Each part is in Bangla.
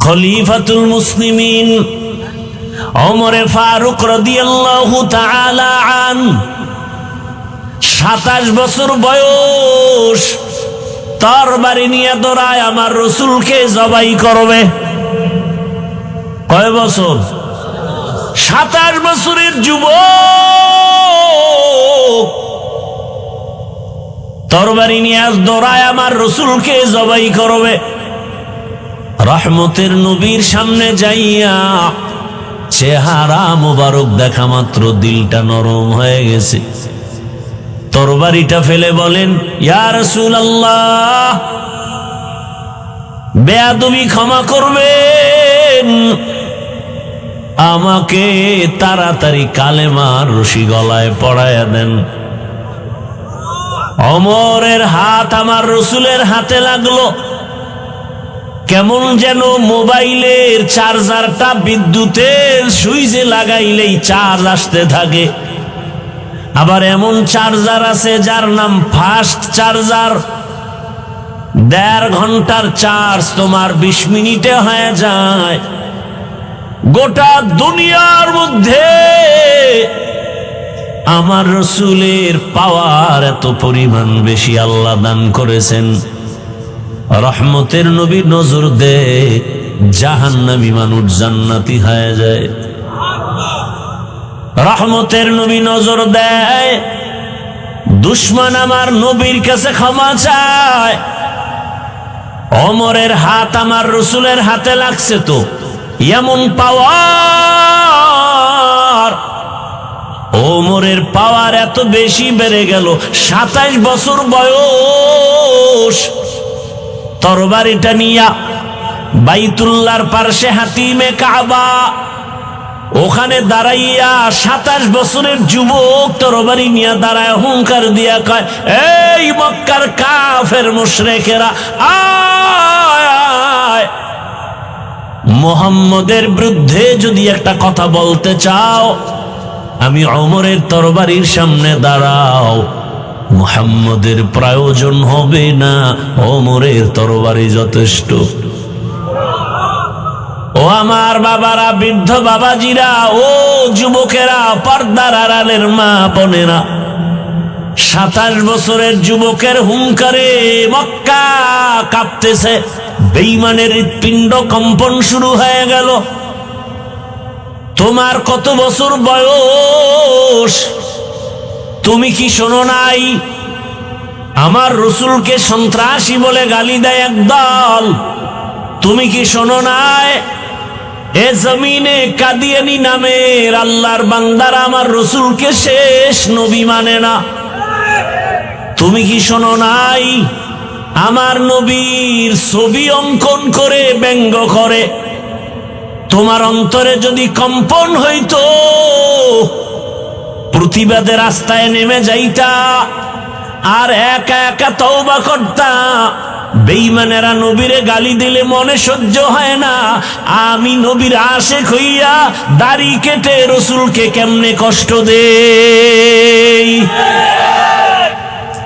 খলিফাতুল মুসলিমিন ওমরে ফারুক রাদিয়াল্লাহু তাআলা আন 27 বছর বয়স, তরবারি নিয়ে দৌড়ায় আমার রসুলকে জবাই করবে। কয় বছর? 27 বছরের যুবক তরবারি নিয়ে দৌড়ায় আমার রসুলকে জবাই করবে। রহমতের নবীর সামনে যাইয়া চেহারা মুবারক দেখা মাত্র দিলটা নরম হয়ে গেছে। তরবারিটা ফেলে বলেন, ইয়া রাসূলুল্লাহ, বেয়াদবি ক্ষমা করবেন, আমাকে তাড়াতাড়ি কালেমার রশি গলায় পড়াইয়া দেন। ওমরের হাত আমার রসুলের হাতে লাগলো, কেমন যেন মোবাইলের চার্জারটা বিদ্যুতের সুইচে লাগাইলেই চার্জ আসতে থাকে। আবার এমন চার্জার আছে যার নাম ফাস্ট চার্জার, 1.5 ঘন্টার চার্জ তোমার 20 মিনিটে হয়ে যায়। গোটা দুনিয়ার মধ্যে আমার রসুলের পাওয়ার এত পরিমাণ বেশি আল্লাহ দান করেছেন। রহমতের নবী নজর দেয়, জাহান্নামী মানুষ জান্নাতি হয়ে যায়। রহমতের নবী নজর দেয়, দুশ্মন আমার নবীর কাছে ক্ষমা চায়। ওমরের হাত আমার রসুলের হাতে লাগছে, তো এমন পাওয়ার, ওমরের পাওয়ার এত বেশি বেড়ে গেল। 27 বছর বয়স, তরবারিটা নিয়া বাইতুল্লাহর পার্শ্বে হাতিমে কাবা, ওখানে দাঁড়াইয়া 27 বছরের যুবক তরবারি নিয়ে দাঁড়ায় হুঙ্কার দিয়া কয়, এই মক্কার কাফের মুশরিকেরা, আয়, মুহাম্মদের বিরুদ্ধে যদি একটা কথা বলতে চাও, আমি ওমরের তরবারির সামনে দাঁড়াও, মুহাম্মদের প্রয়োজন হবে না, ওমরের তরবারি যথেষ্ট। ও আমার বাবারা, বৃদ্ধ বাবাজিরা, ও যুবকেরা, পর্দার আড়ালের মা বোনেরা, 27 বছরের যুবকের হুঙ্কারে মক্কা কাঁপতেছে। বেঈমানের হৃৎপিণ্ড কম্পন শুরু হয়ে গেল। তোমার কত বছর বয়স? তুমি কি শোনো নাই? আমার রসুলকে সন্ত্রাসী বলে গালি দেয় একদল। তুমি কি শোনো নাই? এ জমিনে কাদিয়ানী নামের আল্লাহর বান্দারা আমার রসুলকে শেষ নবী মানে না। তুমি কি শোনো নাই? আমার নবীর ছবি অঙ্কন করে ব্যঙ্গ করে। তোমার অন্তরে যদি কম্পন হইতো, প্রতিবাদের রাস্তায় নেমে যাইতা, আর একা একা তওবা করতা। বেঈমানেরা নবীরে গালি দিলে মনে সহ্য হয় না, আমি নবীর আশিক হইয়া দাড়ি কেটে রসুলকে কেমনে কষ্ট দেই।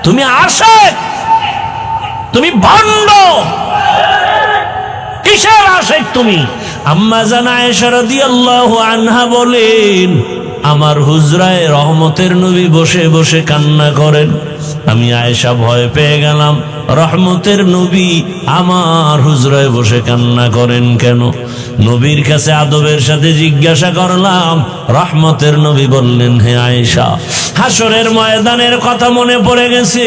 তুমি আশিক, তুমি ভণ্ড, কিসের আশিক তুমি? আম্মা জান আয়েশা রাদিয়াল্লাহু আনহা বলেন, আমার হুজরায় রহমতের নবী বসে বসে কান্না করেন। আমি আয়েশা ভয় পেয়ে গেলাম, রহমতের নবী আমার হুজরায় বসে কান্না করেন কেন? নবীর কাছে আদবের সাথে জিজ্ঞাসা করলাম। রহমতের নবী বললেন, হে আয়েশা, হাসরের ময়দানের কথা মনে পড়ে গেছে।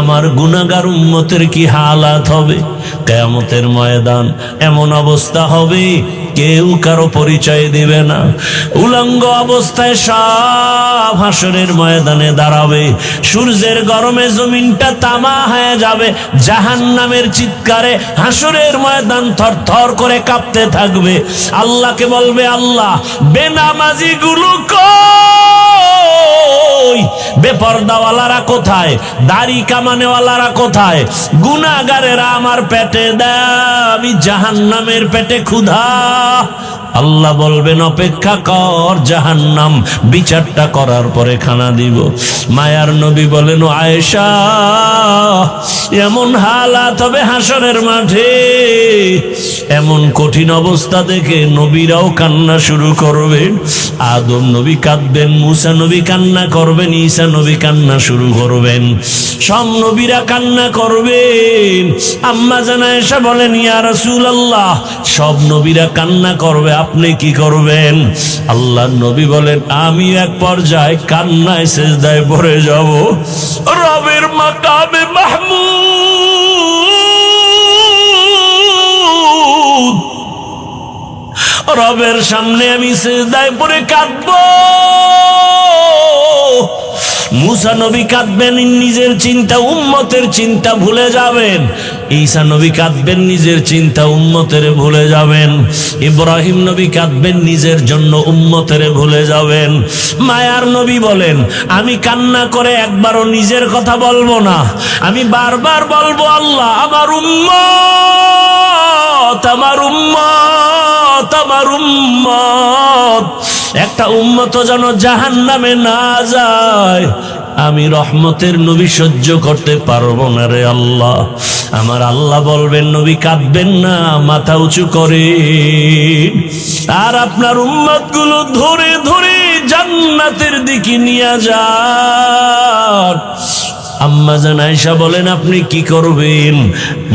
আমার গুনাহগার উম্মতের কি হালাত হবে? কিয়ামতের ময়দান এমন অবস্থা হবে, কেউ কারো পরিচয় দিবে না। উলঙ্গ অবস্থায় সব হাসরের ময়দানে দাঁড়াবে। সূর্যের গরমে জমিনটা তামা হয়ে যাবে। জাহান্নামের চিৎকারে হাসরের ময়দান থরথর করে কাঁপতে থাকবে। আল্লাহকে বলবে, আল্লাহ, বেনামাজি গুলো কই? বেপরদাওয়ালারা কোথায়? দাড়ি কামানেওয়ালারা কোথায়? গুনাহগারেরা আমার পেটে দেয়, আমি জাহান্নামের পেটে ক্ষুধা। আল্লাহ বলবেন অপেক্ষা কর, জাহান্নাম বিচারটা করার পরে খানা দিব। মায়ার নবী বলেন ও আয়েশা, এমন হালাত হবে হাসরের মাঠে, এমন কঠিন অবস্থা দেখে নবীরাও কান্না শুরু করবেন। আদম নবী কাঁদবেন, মুসা নবী কান্না করবেন, ঈসা নবী কান্না শুরু করবেন, সব নবীরা কান্না করবেন। আম্মা জান আয়েশা বলেন ইয়া রাসূলুল্লাহ, সব নবীরা কান্না করবে, আপনি কি করবেন? আল্লাহর নবী বলেন আমি এক পর্যায়ে কান্নায় সিজদায় পড়ে যাব, রবের মাকামে মাহমুদ, রবের সামনে আমি সিজদায় পড়ে কাঁদবো। মুসা নবী কাঁদবেন, নিজের চিন্তা উম্মতের চিন্তা ভুলে যাবেন। ঈসা নবী কাঁদবেন, নিজের চিন্তা উম্মতের ভুলে যাবেন। ইব্রাহিম নবী কাঁদবেন, নিজের জন্য উম্মতের ভুলে যাবেন। মায়ার নবী বলেন আমি কান্না করে একবারও নিজের কথা বলবো না, আমি বারবার বলবো আল্লাহ আমার উম্মত, আমার উম্মত, আমার উম্মত, একটা উম্মত যেন জাহান্নামে না যায়। আমি রহমতের নবী সহ্য করতে পারবো না রে আল্লাহ। আমার আল্লাহ বলবেন নবী কাঁদবেন না, মাথা উঁচু করেন, আর আপনার উম্মতগুলো ধরে ধরে জান্নাতের দিকে নিয়ে যান। আম্মা জান আয়েশা বলেন আপনি কি করবেন?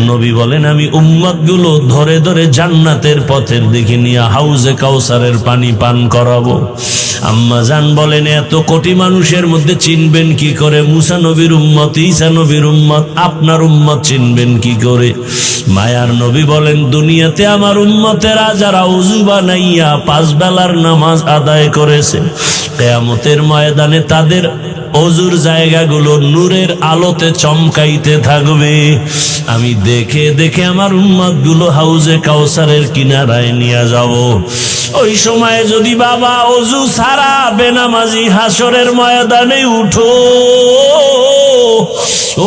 নবী বলেন আমি উম্মতগুলো ধরে ধরে জান্নাতের পথের দিকে নিয়ে হাউজে কাউসারের পানি পান করাবো। আম্মা জান বলেন এত কোটি মানুষের মধ্যে চিনবেন কি করে মুসা নবীর উম্মত, ঈসা নবীর উম্মত, আপনার উম্মত চিনবেন কি করে? মায়ার নবী বলেন দুনিয়াতে আমার উম্মতেরা যারা ওযু বানাইয়া 5 বেলার নামাজ আদায় করেছে, কিয়ামতের ময়দানে তাদের ওযুর জায়গাগুলো নূরের আলোতে চমকাইতে থাকবে। আমি দেখে দেখে আমার উম্মতগুলো হাউজে কাউসারের কিনারায় নিয়ে যাব। ওই সময় যদি বাবা ওযু ছাড়া বেনামাজি হাসরের ময়দানে উঠো,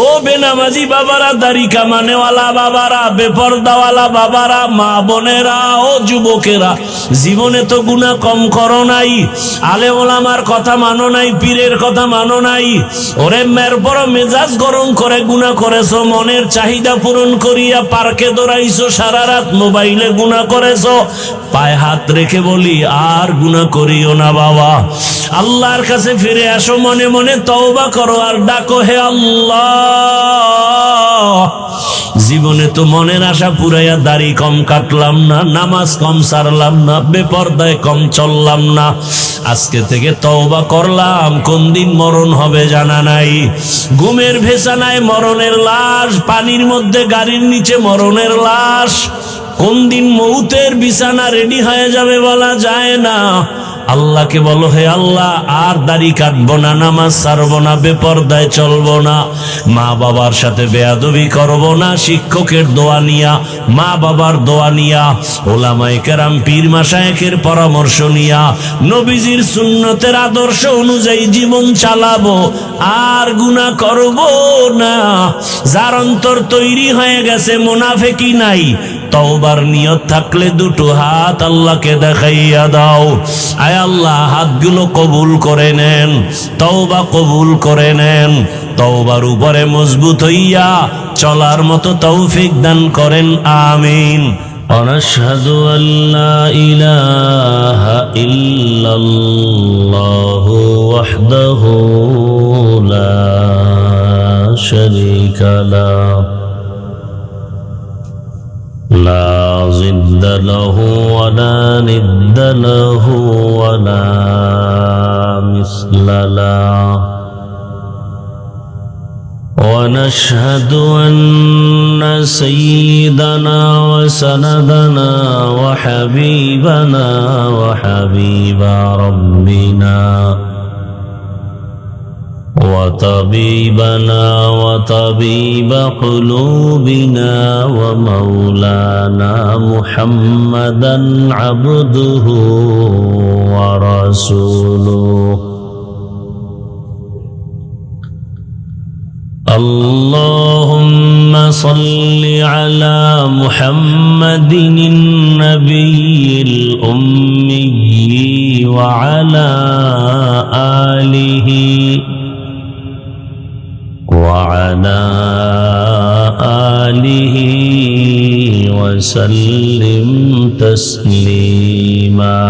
ও বেনামাজি বাবারা, দাড়ি কামানেওয়ালা বাবারা, বেপরদাওয়ালা বাবারা, মা বোনেরা, ও যুবকেরা, জীবনে তো গুনাহ কম করো নাই, আলেম ওলামার কথা মানো নাই, পীরের কথা মানো নাই, ওরে মের বড় মেজাজ গরম করে গুনাহ করেছো, মনের চাহিদা পূরণ করিয়া পার্কে দৌড়াইছো, সারা রাত মোবাইলে গুনাহ করেছো। পায়ে হাত রেখে বলি আর গুনাহ করিও না বাবা, আল্লাহর কাছে ফিরে আসো, মনে মনে তওবা করো আর ডাকো হে আল্লাহ। জীবনে তো মনের আশা পুরাইয়া দাড়ি কম কাটলাম না, নামাজ কম সারলাম না, বেপরদায় কম চললাম না, আজকে থেকে তওবা করলাম। কোন দিন মরণ হবে জানা নাই, ঘুমের ভেসানায় মরণের লাশ, পানির মধ্যে গাড়ির নিচে মরণের লাশ, কোন দিন মৌতের বিছানা রেডি হয়ে যাবে বলা যায় না। আল্লাহকে বলো হে আল্লাহ আর দাড়ি কাটবো না, নামাজ ছাড়বো না, বেপরদায় চলবো না, মা বাবার সাথে বেয়াদবি করবো না, শিক্ষকের দোয়া নিয়া, মা বাবার দোয়া নিয়া, ওলামায়ে কেরাম পীর মাশায়েখের পরামর্শ নিয়া, নবীজির সুন্নতের আদর্শ অনুযায়ী জীবন চালাবো, আর গুনাহ করবো না। যার অন্তর তৈরি হয়ে গেছে, মুনাফিকি নাই, তওবার নিয়ত থাকলে দুটো হাত আল্লাহকে দেখাইয়া দাও। আয় আল্লাহ হাতগুলো কবুল করে নেন, তওবা কবুল করে নেন, তওবার উপরে মজবুত হইয়া চলার মতো তৌফিক দান করেন, আমিন। অনাশহাদু আল্লা ইলাহা ইল্লাল্লাহু ওয়াহদাহু লা শারীকা লাহু لا ضد له ولا ند له ولا مثل له ونشهد أن سيدنا وسندنا وحبيبنا وحبيب ربنا وطبيبنا وطبيب قلوبنا ومولانا محمدا عبده ورسوله اللهم صل على محمد النبي الأمي وعلى آله وسلم تسليما.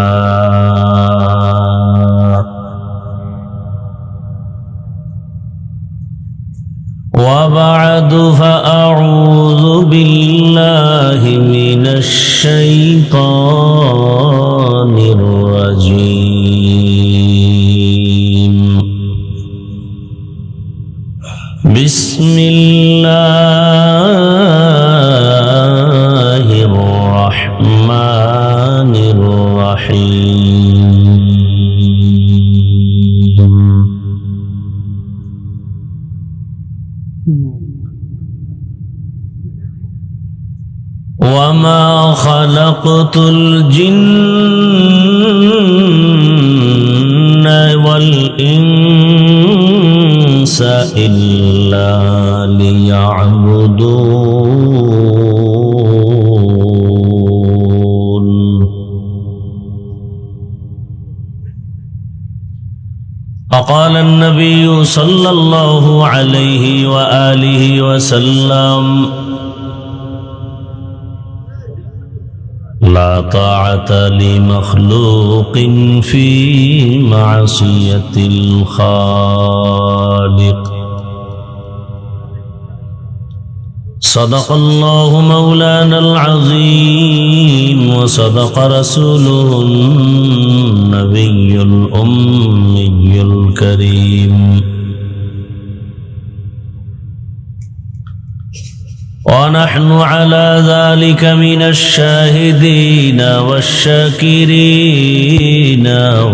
وبعد فأعوذ بالله من الشيطان الرجيم. بسم الله الرحمن الرحيم. وما خلقت الجن والإنس إلا ليعبدون. فقال النبي صلى الله عليه وآله وسلم: لا طاعة لمخلوق في معصية الخالق. صدق الله مولانا العظيم وصدق رسوله النبي الأمي الكريم. ونحن على ذلك من الشاهدين والشاكرين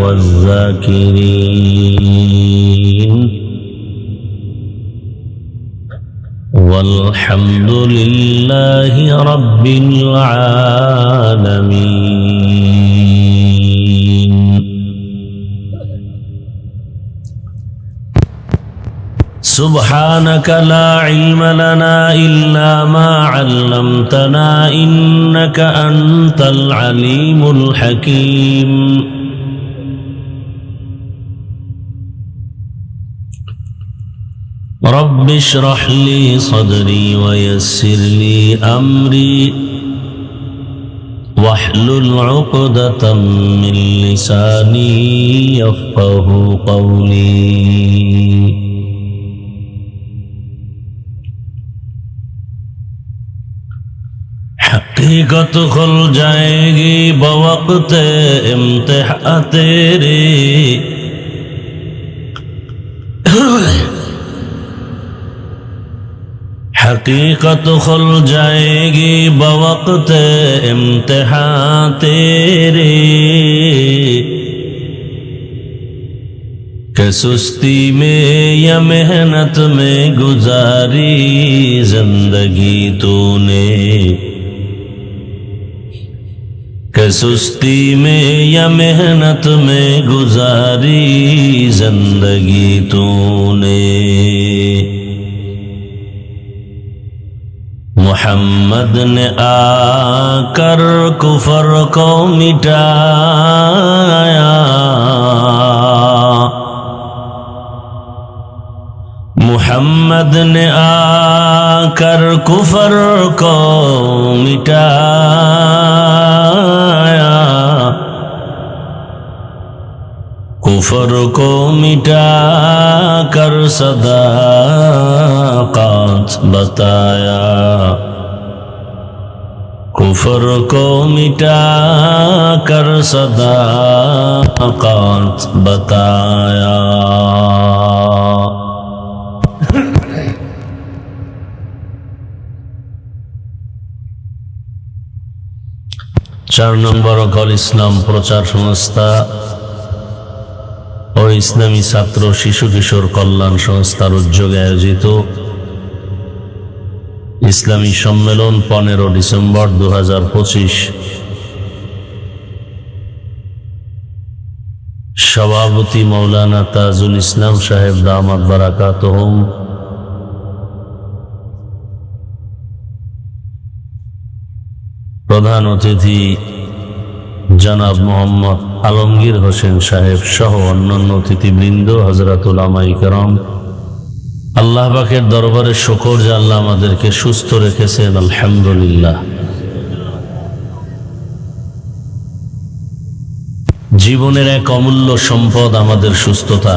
والذاكرين، والحمد لله رب العالمين. سبحانك لا علم لنا إلا ما علمتنا إنك أنت العليم الحكيم. رب اشرح لي صدري ويسر لي أمري واحلل عقدة من لساني يفقه قولي. حقیقت کھل جائے گی بوقت امتحان تیرے، حقیقت کھل جائے گی بوقت امتحان تیرے، کہ سستی میں یا محنت میں گزاری زندگی تو نے، کہ سستی میں یا محنت میں گزاری زندگی تو نے. محمد نے آ کر کفر کو مٹایا، محمد نے آ کر کفر کو مٹایا، کفر کو مٹا کر صداقت بتایا، کفر کو مٹا کر صداقت بتایا. চার নম্বর অল ইসলাম প্রচার সংস্থা ও ইসলামী ছাত্র শিশু কিশোর কল্যাণ সংস্থার উদ্যোগে আয়োজিত ইসলামী সম্মেলন 15 ডিসেম্বর 2025, সভাপতি মৌলানা তাজুল ইসলাম সাহেব দামাত বারাকাতুহুম, প্রধান অতিথি জনাব মোহাম্মদ আলমগীর হোসেন সাহেব সহ অন্যান্য অতিথিবৃন্দ, হযরত উলামায়ে কেরাম, আল্লাহ পাকের দরবারে শুকর যে আল্লাহ আমাদেরকে সুস্থ রেখেছেন, আলহামদুলিল্লাহ। জীবনের এক অমূল্য সম্পদ আমাদের সুস্থতা।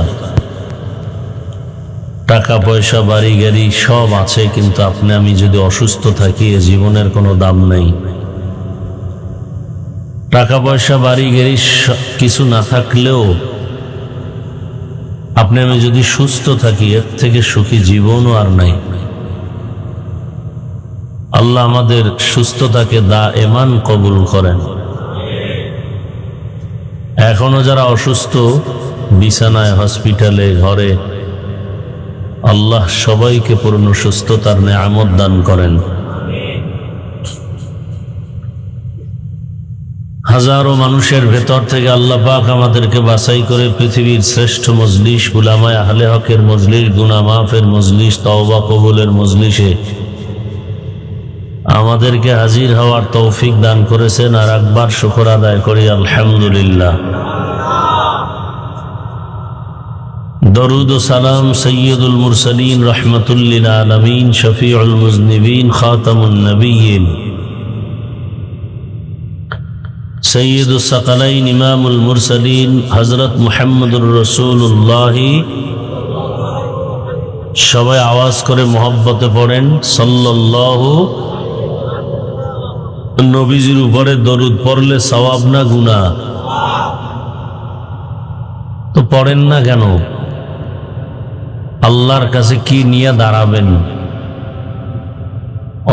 টাকা পয়সা বাড়ি গাড়ি সব আছে, কিন্তু আপনি আমি যদি অসুস্থ থাকি এ জীবনের কোনো দাম নেই। টাকা পয়সা বাড়ি গাড়ি কিছু না থাকলেও আপনি আমি যদি সুস্থ থাকি এর থেকে সুখী জীবনও আর নাই। আল্লাহ আমাদের সুস্থতাকে দায়েমান কবুল করেন। এখনো যারা অসুস্থ বিছানায়, হসপিটালে, ঘরে, আল্লাহ সবাইকে পূর্ণ সুস্থতার নেয়ামত দান করেন। হাজারো মানুষের ভেতর থেকে আল্লাহ পাক আমাদেরকে বাছাই করে পৃথিবীর শ্রেষ্ঠ মজলিস, উলামায়ে আহলে হকের মজলিস, গুনাহ মাফের মজলিস, তওবা কবুলের মজলিসে আমাদেরকে হাজির হওয়ার তৌফিক দান করেছেন। আর একবার শুকর আদায় করি, আলহামদুলিল্লাহ। দরুদ ও সালাম সৈয়দুল মুরসালিন, রহমাতুল লিল আলামিন, শফিউল মুজনিবিন, খাতামুন নবিয়্যিন, সৈয়দুস সাকালাইন, ইমামুল মুরসালিন, হযরত মুহাম্মদুর রাসূলুল্লাহ। সবাই আওয়াজ করে মোহব্বতে পড়েন সাল্লাল্লাহু। নবীজির উপরে দরুদ পড়লে সওয়াব না গুনাহ? তো পড়েন না কেন? আল্লাহর কাছে কি নিয়ে দাঁড়াবেন?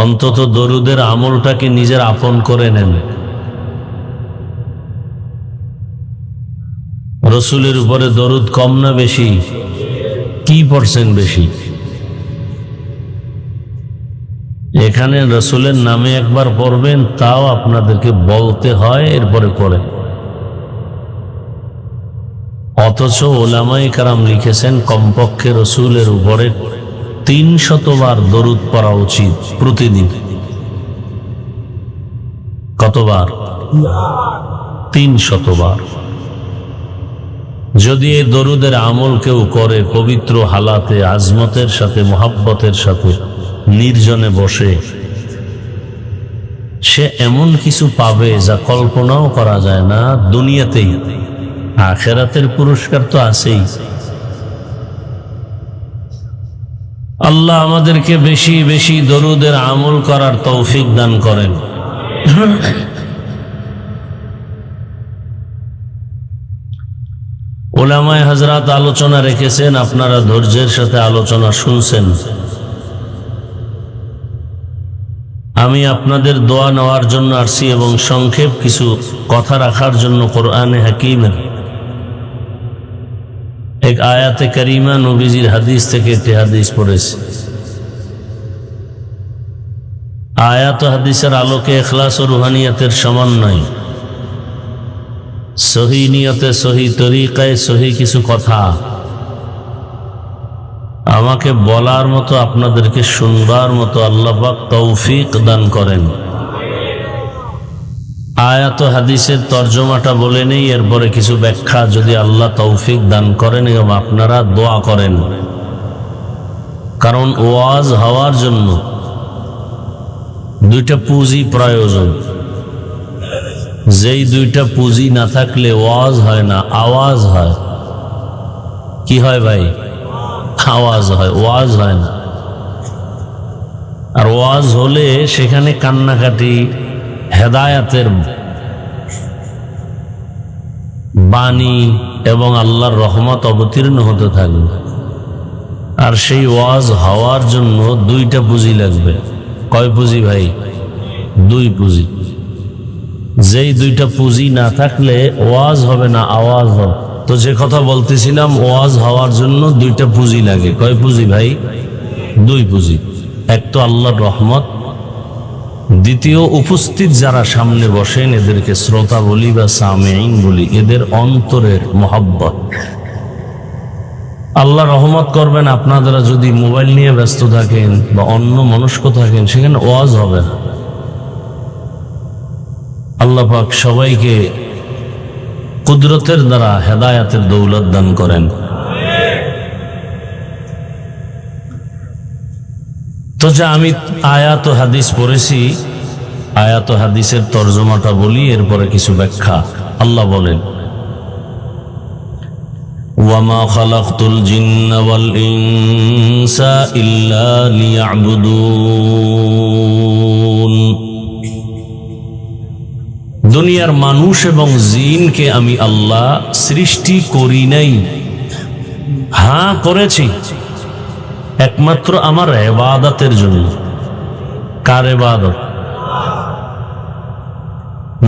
অন্তত দরুদের আমলটাকে নিজের আপন করে নেন। রসুলের উপরে দরুদ কম না বেশি? কি পড়ছেন বেশি? এখানে রসুলের নামে একবার পড়বেন, তাও আপনাদেরকে বলতে হয়, এরপরে পড়েন। অথচ উলামায়ে কেরাম লিখেছেন কমপক্ষে রসুলের উপরে 300 বার দরুদ পড়া উচিত প্রতিদিন। কতবার? 300 বার। যদি এই দরুদের আমল কেউ করে পবিত্র হালাতে, আজমতের সাথে, মোহাব্বতের সাথে, নির্জনে বসে, সে এমন কিছু পাবে যা কল্পনাও করা যায় না দুনিয়াতেই। আখিরাতের পুরস্কার তো আছেই। আল্লাহ আমাদেরকে বেশি বেশি দরুদের আমল করার তৌফিক দান করেন। উলামায়ে হযরত আলোচনা রেখেছেন, আপনারা ধৈর্যের সাথে আলোচনা শুনছেন। আমি আপনাদের দোয়া নেওয়ার জন্য আসছি এবং সংক্ষেপ কিছু কথা রাখার জন্য কোরআনে হাকিমের এক আয়াতে কারিমা, নবীজির হাদিস থেকে একটি হাদিস পড়েছি। আয়াত হাদিসের আলোকে ইখলাস ও রুহানিয়াতের সমন্বয়, সহি নিয়তে, সহি তরিকায়, সহি কিছু কথা আমাকে বলার মতো, আপনাদেরকে শুনবার মতো আল্লাহ পাক তৌফিক দান করেন। আয়াত হাদিসের তর্জমাটা বলে নেই, এরপরে কিছু ব্যাখ্যা যদি আল্লাহ তৌফিক দান করেন এবং আপনারা দোয়া করেন। কারণ ওয়াজ হওয়ার জন্য দুইটা পুঁজি প্রয়োজন। যেই দুইটা পুঁজি না থাকলে ওয়াজ হয় না, আওয়াজ হয়। কি হয় ভাই? আওয়াজ হয়, ওয়াজ হয় না। আর ওয়াজ হলে সেখানে কান্নাকাটি, হেদায়াতের বাণী এবং আল্লাহর রহমত অবতীর্ণ হতে থাকবে। আর সেই ওয়াজ হওয়ার জন্য দুইটা পুঁজি লাগবে। কয় পুঁজি ভাই? 2 পুঁজি। যেই দুইটা পুঁজি না থাকলে ওয়াজ হবে না, আওয়াজ হবে। তো যে কথা বলতেছিলাম, ওয়াজ হওয়ার জন্য দুইটা পুঁজি লাগে। কয় পুঁজি ভাই? 2 পুঁজি। এক তো আল্লাহর রহমত, দ্বিতীয় উপস্থিত যারা সামনে বসেন এদেরকে শ্রোতা বলি বা সামেঈন বলি, এদের অন্তরের মোহাব্বত। আল্লাহ রহমত করবেন আপনারা যদি মোবাইল নিয়ে ব্যস্ত থাকেন বা অন্য মনস্ক থাকেন, সেখানে ওয়াজ হবে না। আল্লাহ পাক সবাইকে কুদরতের দ্বারা হেদায়াতের দৌলত দান করেন। তো যা আমি আয়াত ও হাদিস পড়েছি, আয়াত ও হাদিসের তর্জমাটা বলি, এরপরে কিছু ব্যাখ্যা। আল্লাহ বলেন, ওয়ামা খালাকতুল জিন্না ওয়াল ইনসা ইল্লা লিয়াবুদুন। দুনিয়ার মানুষ এবং জিনকে আমি আল্লাহ সৃষ্টি করি নাই, হ্যাঁ করেছি একমাত্র আমার ইবাদতের জন্য। কার ইবাদত?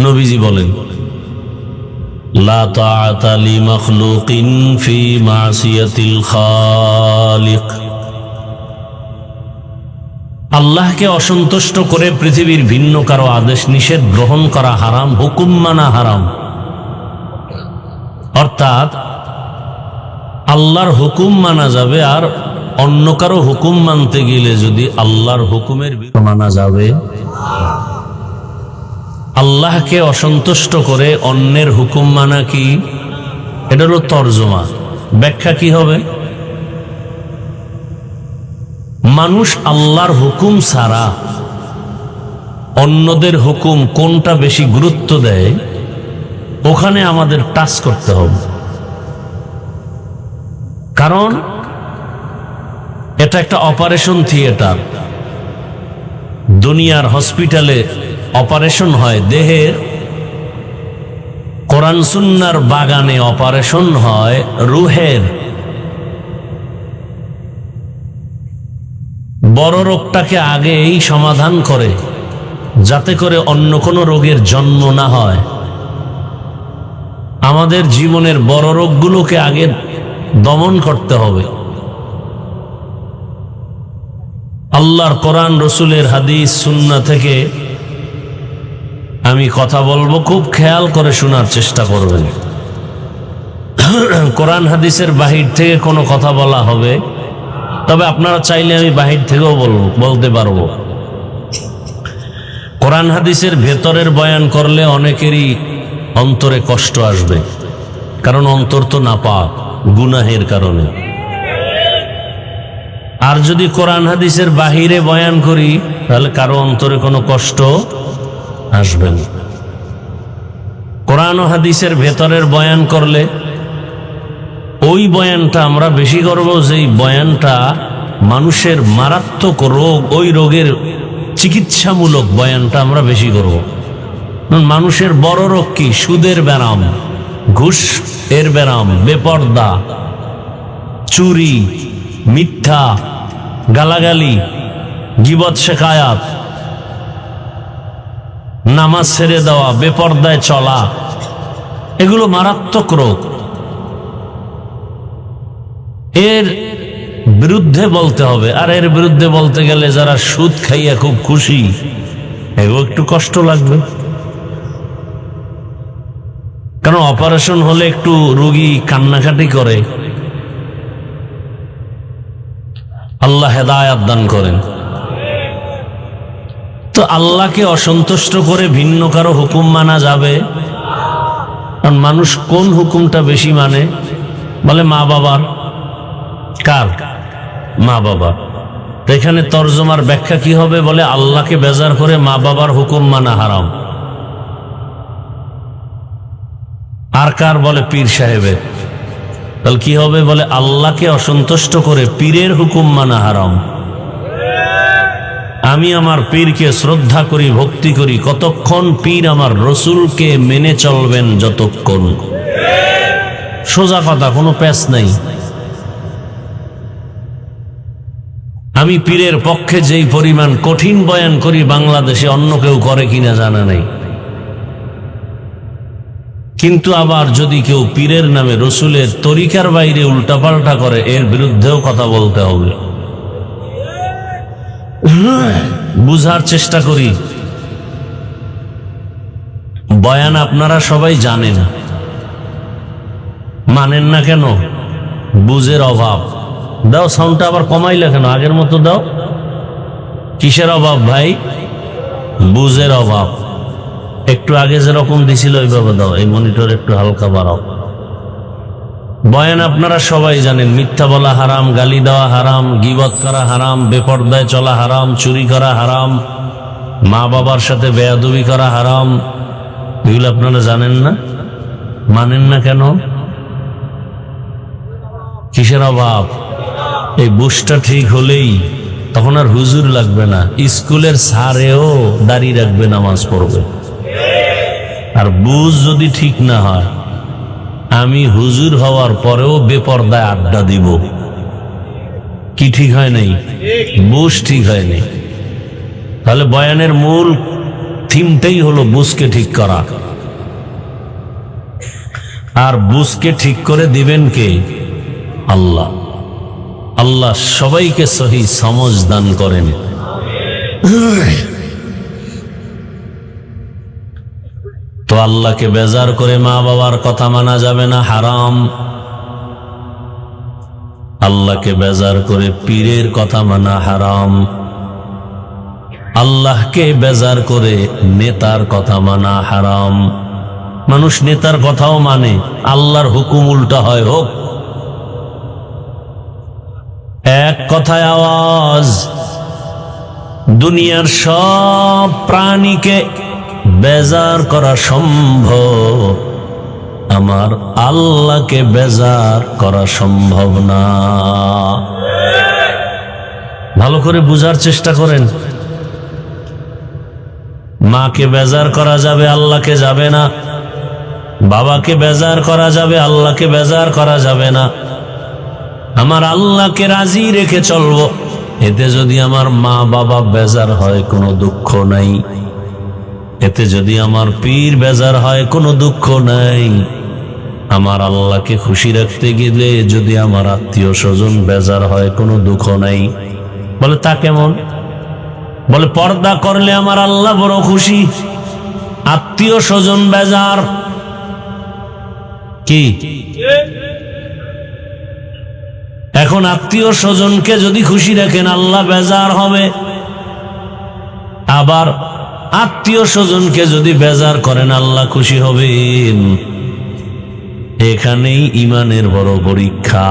নবীজি বলেন, লা তাআতা লি মাখলুকিন ফি মাসিয়াতিল খালিক। আল্লাহকে অসন্তুষ্ট করে পৃথিবীর ভিন্ন কারো আদেশ নিষেধ গ্রহণ করা হারাম, হুকুম মানা হারাম। অর্থাৎ আল্লাহর হুকুম মানা যাবে, আর অন্য কারো হুকুম মানতে গেলে যদি আল্লাহর হুকুমের বিরুদ্ধে মানা যাবে। আল্লাহকে অসন্তুষ্ট করে অন্যের হুকুম মানা কি? এটা হলো তর্জমা। ব্যাখ্যা কি হবে? মানুষ আল্লাহর হুকুম ছাড়া অন্যদের হুকুম কোনটা বেশি গুরুত্ব দেয়, ওখানে আমাদের টাচ করতে হবে। কারণ এটা একটা অপারেশন থিয়েটার। দুনিয়ার হসপিটালে অপারেশন হয় দেহের, কোরআন সুন্নাহর বাগানে অপারেশন হয় রুহের। বড় রোগটাকে আগেই সমাধান করে, যাতে করে অন্য কোনো রোগের জন্ম না হয়। আমাদের জীবনের বড় রোগগুলোকে আগে দমন করতে হবে। আল্লাহর কোরআন, রসুলের হাদিস, সুন্নাহ থেকে আমি কথা বলবো, খুব খেয়াল করে শোনার চেষ্টা করবেন। কোরআন হাদিসের বাহির থেকে কোনো কথা বলা হবে, তবে আপনারা চাইলে আমি বাহির থেকেও বলতে পারবো। কোরআন হাদিসের ভেতরের বয়ান করলে অনেকেরই অন্তরে কষ্ট আসবে, কারণ অন্তর তো নাপাক গুনাহের কারণে। আর যদি কোরআন হাদিসের বাহিরে বয়ান করি, তাহলে কারো অন্তরে কোনো কষ্ট আসবে না। কোরআন ও হাদিসের ভেতরের বয়ান করলে ওই বয়ানটা আমরা বেশি করব, যেই বয়ানটা মানুষের মারাত্মক রোগ, ওই রোগের চিকিৎসামূলক বয়ানটা আমরা বেশি করব। মানুষের বড় রোগ কি? সুদের ব্যারাম, ঘুষ এর ব্যারাম, বেপর্দা, চুরি, মিথ্যা, গালাগালি, গীবত, শেকায়াত, নামাজ ছেড়ে দেওয়া, বেপর্দায় চলা, এগুলো মারাত্মক রোগ। এর বিরুদ্ধে বলতে হবে। আর এর বিরুদ্ধে বলতে গেলে যারা সুদ খাইয়া খুব খুশি, এগুলো একটু কষ্ট লাগবে। কারণ অপারেশন হলে একটু রোগী কান্নাকাটি করে। আল্লাহ হেদায়াত দান করেন। তো আল্লাহকে অসন্তুষ্ট করে ভিন্ন কারো হুকুম মানা যাবে? কারণ মানুষ কোন হুকুমটা বেশি মানে? বলে মা বাবার। কার? মা বাবা। তো এখানে তর্জমার ব্যাখ্যা কি হবে? বলে আল্লাহকে বেজার করে মা বাবার হুকুম মানা হারাম। আর কার? বলে পীর সাহেবের। তাহলে কি হবে? বলে আল্লাহকে অসন্তুষ্ট করে পীরের হুকুম মানা হারাম। আমি আমার পীরকে শ্রদ্ধা করি, ভক্তি করি, কতক্ষণ? পীর আমার রসুলকে মেনে চলবেন যতক্ষণ। সোজা কথা, কোনো প্যাচ নাই। আমি পীরের পক্ষে যেই পরিমাণ কঠিন বয়ান করি, বাংলাদেশে অন্য কেউ করে কিনা জানা নেই। কিন্তু আবার যদি কেউ পীরের নামে রসুলের তরিকার বাইরে উল্টাপাল্টা করে, এর বিরুদ্ধেও কথা বলতে হবে। বুঝার চেষ্টা করি। বয়ান আপনারা সবাই জানেন, মানেন না কেন? বুঝের অভাব। দাও সাউন্ডটা আবার কমাইলে কেন? আগের মতো দাও। কিসের অভাব ভাই? বুঝের অভাব। একটু আগে যেরকম দিছিল ওইভাবে দাও, এই মনিটর একটু হালকা বাড়াও। বয়ান আপনারা সবাই জানেন, মিথ্যা বলা হারাম, গালি দেওয়া হারাম, গীবত করা হারাম, বেপরদায় চলা হারাম, চুরি করা হারাম, মা বাবার সাথে বেয়াদবি করা হারাম। এগুলো আপনারা জানেন না? মানেন না কেন? কিসের অভাব? এই বুঝটা ঠিক হলেই তখন আর হুজুর লাগবে না, স্কুলের স্যারেও দাঁড়িয়ে রাখবে, নামাজ পড়বে। আর বুঝ যদি ঠিক না হয়, আমি হুজুর হওয়ার পরেও বেপরদায় আড্ডা দিব। কি ঠিক হয় নাই? বুঝ ঠিক হয় নাই। তাহলে বয়ানের মূল থিমটাই হলো বুঝকে ঠিক করা। আর বুঝকে ঠিক করে দিবেন কে? আল্লাহ। আল্লাহ সবাইকে সহি সমঝ দান করেন। তো আল্লাহকে বেজার করে মা বাবার কথা মানা যাবে না, হারাম। আল্লাহকে বেজার করে পীরের কথা মানা হারাম। আল্লাহকে বেজার করে নেতার কথা মানা হারাম। মানুষ নেতার কথাও মানে, আল্লাহর হুকুম উল্টা হয় হোক। এক কথায় আওয়াজ, দুনিয়ার সব প্রাণীকে বেজার করা সম্ভব, আমার আল্লাহকে বেজার করা সম্ভব না। ভালো করে বুঝার চেষ্টা করেন। মাকে বেজার করা যাবে, আল্লাহকে যাবে না। বাবাকে বেজার করা যাবে, আল্লাহকে বেজার করা যাবে না। আমার আল্লাহকে রাজি রেখে চলবো, এতে যদি আমার মা বাবা বেজার হয় কোনো দুঃখ নাই। এতে যদি আমার পীর বেজার হয় কোনো দুঃখ নাই। আমার আল্লাহকে খুশি রাখতে গেলে যদি আমার আত্মীয় স্বজন বেজার হয় কোনো দুঃখ নাই। বলে তা কেমন? বলে পর্দা করলে আমার আল্লাহ বড় খুশি, আত্মীয় স্বজন বেজার। কি এখন আত্মীয় স্বজনকে যদি খুশি রাখেন আল্লাহ বেজার হবে, আবার আত্মীয় স্বজনকে যদি বেজার করেন আল্লাহ খুশি হবেন। এখানেই ইমানের বড় পরীক্ষা।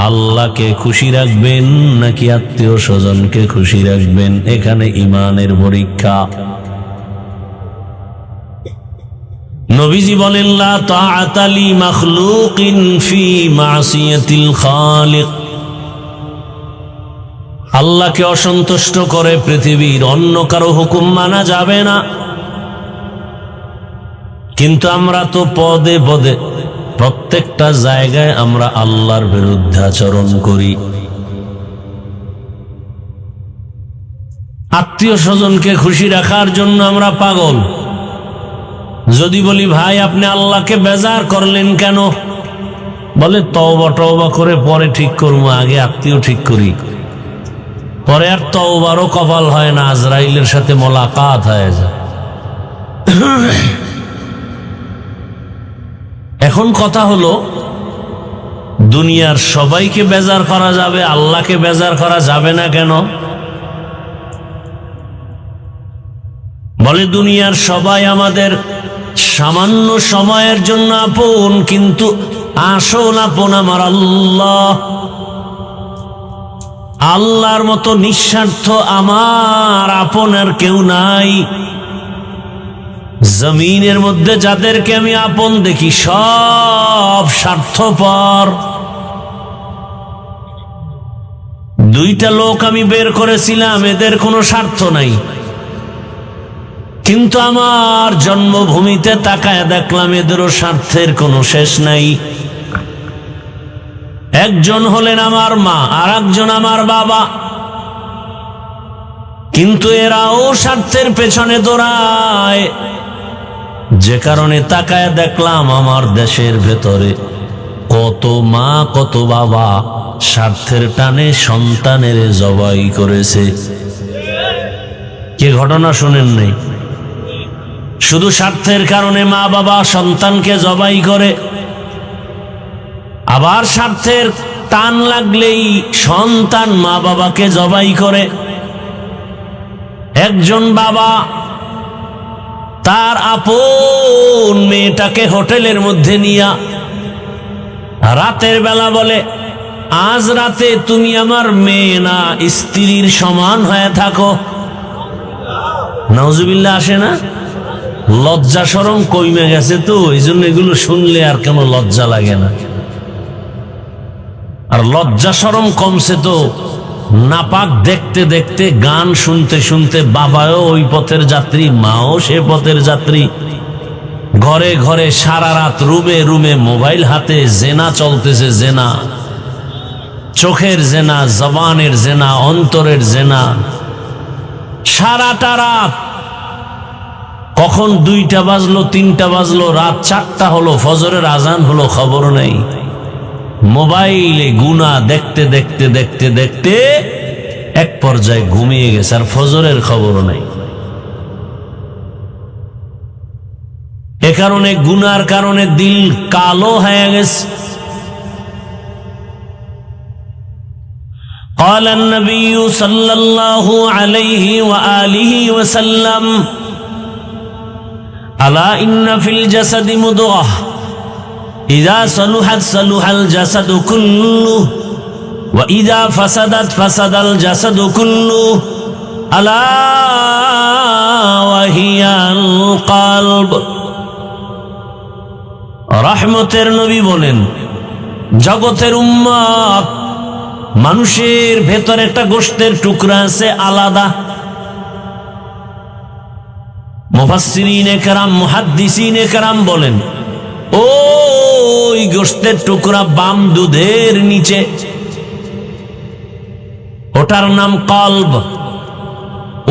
আল্লাহকে খুশি রাখবেন নাকি আত্মীয় স্বজনকে খুশি রাখবেন, এখানে ইমানের পরীক্ষা। নবীজি বলেন, লা তাআতা লি মাখলুকিন ফি মাসিয়াতিল খালিক। আল্লাহকে অসন্তুষ্ট করে পৃথিবীর অন্য কারো হুকুম মানা যাবে না। কিন্তু আমরা তো পদে পদে প্রত্যেকটা জায়গায় আমরা আল্লাহর বিরুদ্ধে আচরণ করি। আত্মীয় স্বজনকে খুশি রাখার জন্য আমরা পাগল। যদি বলি ভাই আপনি আল্লাহকে বেজার করলেন কেন, বলে তওবা টওবা করে পরে ঠিক করবো, আগে আত্মীয় ঠিক করি। পরে আর তওবারও কপাল হয় না, আজরাইলের সাথে মোলাকাত হয়ে যায়। এখন কথা হলো, দুনিয়ার সবাইকে বেজার করা যাবে, আল্লাহকে বেজার করা যাবে না কেন? বলে দুনিয়ার সবাই আমাদের সামান্য সময়ের জন্য আপন, কিন্তু আসল আপন আমার আল্লাহ। আল্লাহর মতো নিঃস্বার্থ আমার আপনের কেউ নাই। জমিনের মধ্যে যাদেরকে আমি আপন দেখি সব স্বার্থপর। দুইটা লোক আমি বের করেছিলাম, এদের কোনো স্বার্থ নাই। কিন্তু আমার জন্মভূমিতে তাকায় দেখলাম এদেরও স্বার্থের কোনো শেষ নাই। একজন হলেন আমার মা, আর একজন আমার বাবা। কিন্তু এরাও স্বার্থের পেছনে দৌড়ায়, যে কারণে তাকায় দেখলাম আমার দেশের ভেতরে কত মা কত বাবা স্বার্থের টানে সন্তানের জবাই করেছে। কে ঘটনা শুনেন নাই? শুধু স্বার্থের কারণে মা বাবা সন্তানকে জবাই করে, আবার স্বার্থের টান লাগলেই সন্তান মা বাবাকে জবাই করে। একজন বাবা তার আপন মেয়েটাকে হোটেলের মধ্যে নিয়া রাতের বেলা বলে, আজ রাতে তুমি আমার মেয়ে না স্ত্রীর সমান হয়ে থাকো। নাউজুবিল্লাহ আসে না? লজ্জা শরম কমে গেছে তো, এই জন্য এগুলো শুনলে আর কেন লজ্জা লাগে না। আর লজ্জা শরম কমছে তো নাপাক দেখতে দেখতে, গান শুনতে শুনতে, বাবাও ওই পথের যাত্রী, মাও সে পথের যাত্রী, ঘরে ঘরে সারা রাত রুমে রুমে মোবাইল হাতে, জেনা চলতেছে, জেনা, চোখের জেনা, জবানের জেনা, অন্তরের জেনা, সারাটা রাত। কখন 2টা বাজলো, 3টা বাজলো, রাত 4টা হলো, ফজরের আজান হলো, খবর নেই। মোবাইলে গুনাহ দেখতে দেখতে দেখতে দেখতে এক পর্যায়ে ঘুমিয়ে গেছে, আর ফজরের খবরও নেই। এ কারণে গুনার কারণে দিল কালো হয়ে গেছে। قال النبي صلى الله عليه وآله وسلم ألا إن في الجسد مضغة إذا صلحت صلح الجسد كله وإذا فسدت فسد الجسد كله ألا وهي القلب। রহমতের নবী বলেন, জগতের উম্মত, মানুষের ভেতর একটা গোশতের টুকরা আছে আলাদা। মুফাসসিরিনে কেরাম, মুহাদ্দিসিনে কেরাম বলেন, ওই গোশতের টুকরা বাম দুধের নিচে, ওটার নাম কলব।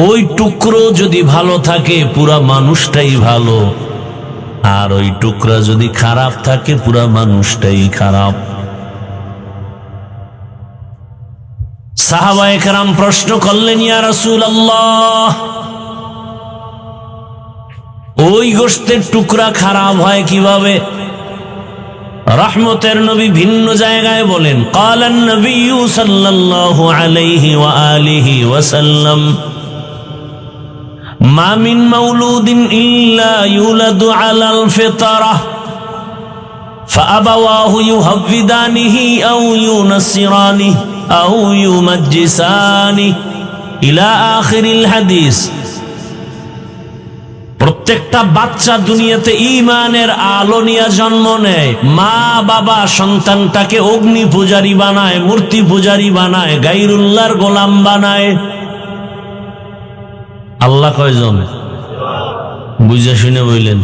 ওই টুকরো যদি ভালো থাকে পুরা মানুষটাই ভালো, আর ওই টুকরা যদি খারাপ থাকে পুরা মানুষটাই খারাপ। সাহাবায়ে কেরাম প্রশ্ন করলেন, ইয়া রাসূলুল্লাহ, ওই গোশতের টুকরা খারাপ হয় কিভাবে? রহমতের নবী ভিন্ন জায়গায় বলেন, ক্বালান নবিয়্যু সাল্লাল্লাহু আলাইহি ওয়া আলিহি ওয়াসাল্লাম, মা মিন মাউলুদিন ইল্লা ইউলাদু আলাল ফিতরাহ ফাআবাওয়াহু ইউহাব্বিদানিহি আও ইউনাসসিরানিহি আও ইউমাজ্জিসানিহি ইলা আখিরিল হাদিস। প্রত্যেকটা বাচ্চা দুনিয়াতে ঈমানের আলো নিয়ে জন্ম নেয়। মা বাবা সন্তানটাকে অগ্নি পূজারী বানায়, মূর্তি পূজারী বানায়, গায়রুল্লাহর গোলাম বানায়। আল্লাহ কয়জন? বুঝে শুনে বললেন,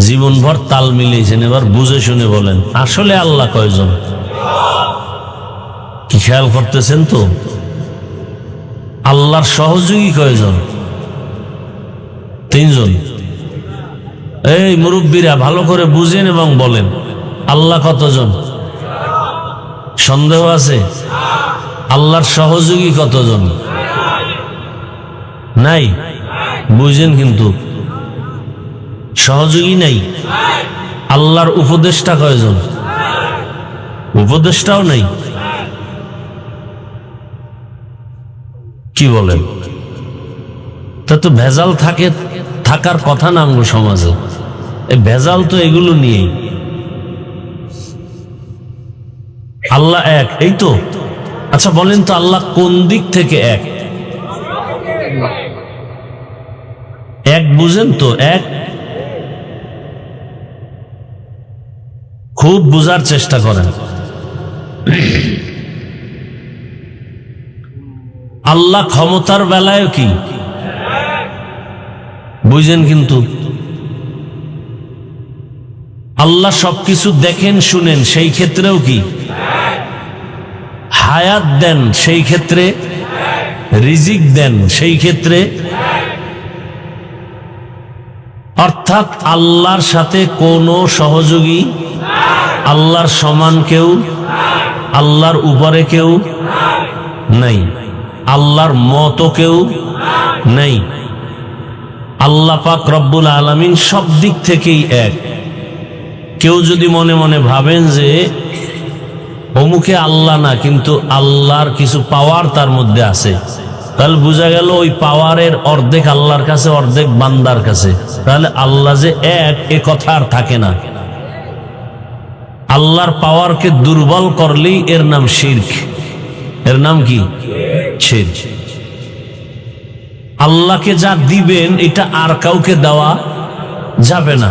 জীবনভর তাল মিলিয়েছেন, এবার বুঝে শুনে বলেন, আসলে আল্লাহ কয়জন? কি খেয়াল করতেছেন তো? আল্লাহর সহযোগী কয়জন? 3 জন। এই মুরব্বীরা ভালো করে বুঝেন এবং বলেন, আল্লাহ কতজন? সন্দেহ আছে? আল্লাহর সহযোগী কতজন? নাই। বুঝেন কিন্তু সহযোগী নাই। আল্লাহর উপদেষ্টা কয়জন? উপদেষ্টাও নাই। কি বলেন? তা তো ভেজাল থাকার কথা না আমগো সমাজে। এই ভেজাল তো এগুলো নিয়েই। আল্লাহ এক, এই তো। আচ্ছা বলেন তো, আল্লাহ কোন দিক থেকে এক? এক বুঝেন তো? এক খুব বুঝার চেষ্টা করেন। আল্লাহ ক্ষমতার বেলায় কি বুঝেন? কিন্তু আল্লাহ সবকিছু দেখেন শুনেন, সেই ক্ষেত্রেও কি? হায়াত দেন সেই ক্ষেত্রে, রিজিক দেন সেই ক্ষেত্রে। অর্থাৎ আল্লাহর সাথে কোনো সহযোগী, আল্লাহর সমান কেউ, আল্লাহর উপরে কেউ নাই, আল্লাহর মতো কেউ নাই। আল্লাহ পাক রব্বুল আলামিন সব দিক থেকেই এক। কেউ যদি মনে মনে ভাবেন যে অমুকে আল্লাহ না, কিন্তু আল্লাহর কিছু পাওয়ার তার মধ্যে আছে, তাহলে বোঝা গেল ওই পাওয়ারের অর্ধেক আল্লাহর কাছে, অর্ধেক বান্দার কাছে। তাহলে আল্লাহ যে এক, এ কথা আর থাকে না। আল্লাহর পাওয়ারকে দুর্বল করলেই এর নাম শিরক। এর নাম কি? শিরক। আল্লাহকে যা দিবেন এটা আর কাউকে দেওয়া যাবে না,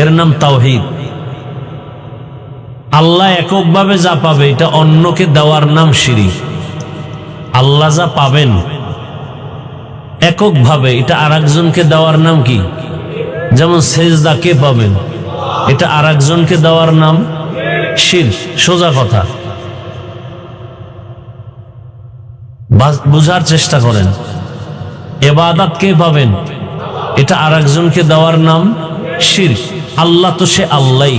এর নাম তাওহীদ। আল্লাহ এককভাবে যা পাবে এটা অন্যকে দেওয়ার নাম শিরক। আল্লাহ যা পাবেন এককভাবে এটা আরেকজনকে দেওয়ার নাম কি? যেমন সেজদা কে পাবেন, এটা আরেকজনকে দেওয়ার নাম শিরক। সোজা কথা, বুঝার চেষ্টা করেন। ইবাদত কে পাবেন, এটা আরেকজনকে দেওয়ার নাম শিরক। আল্লাহ তো সে আল্লাহই,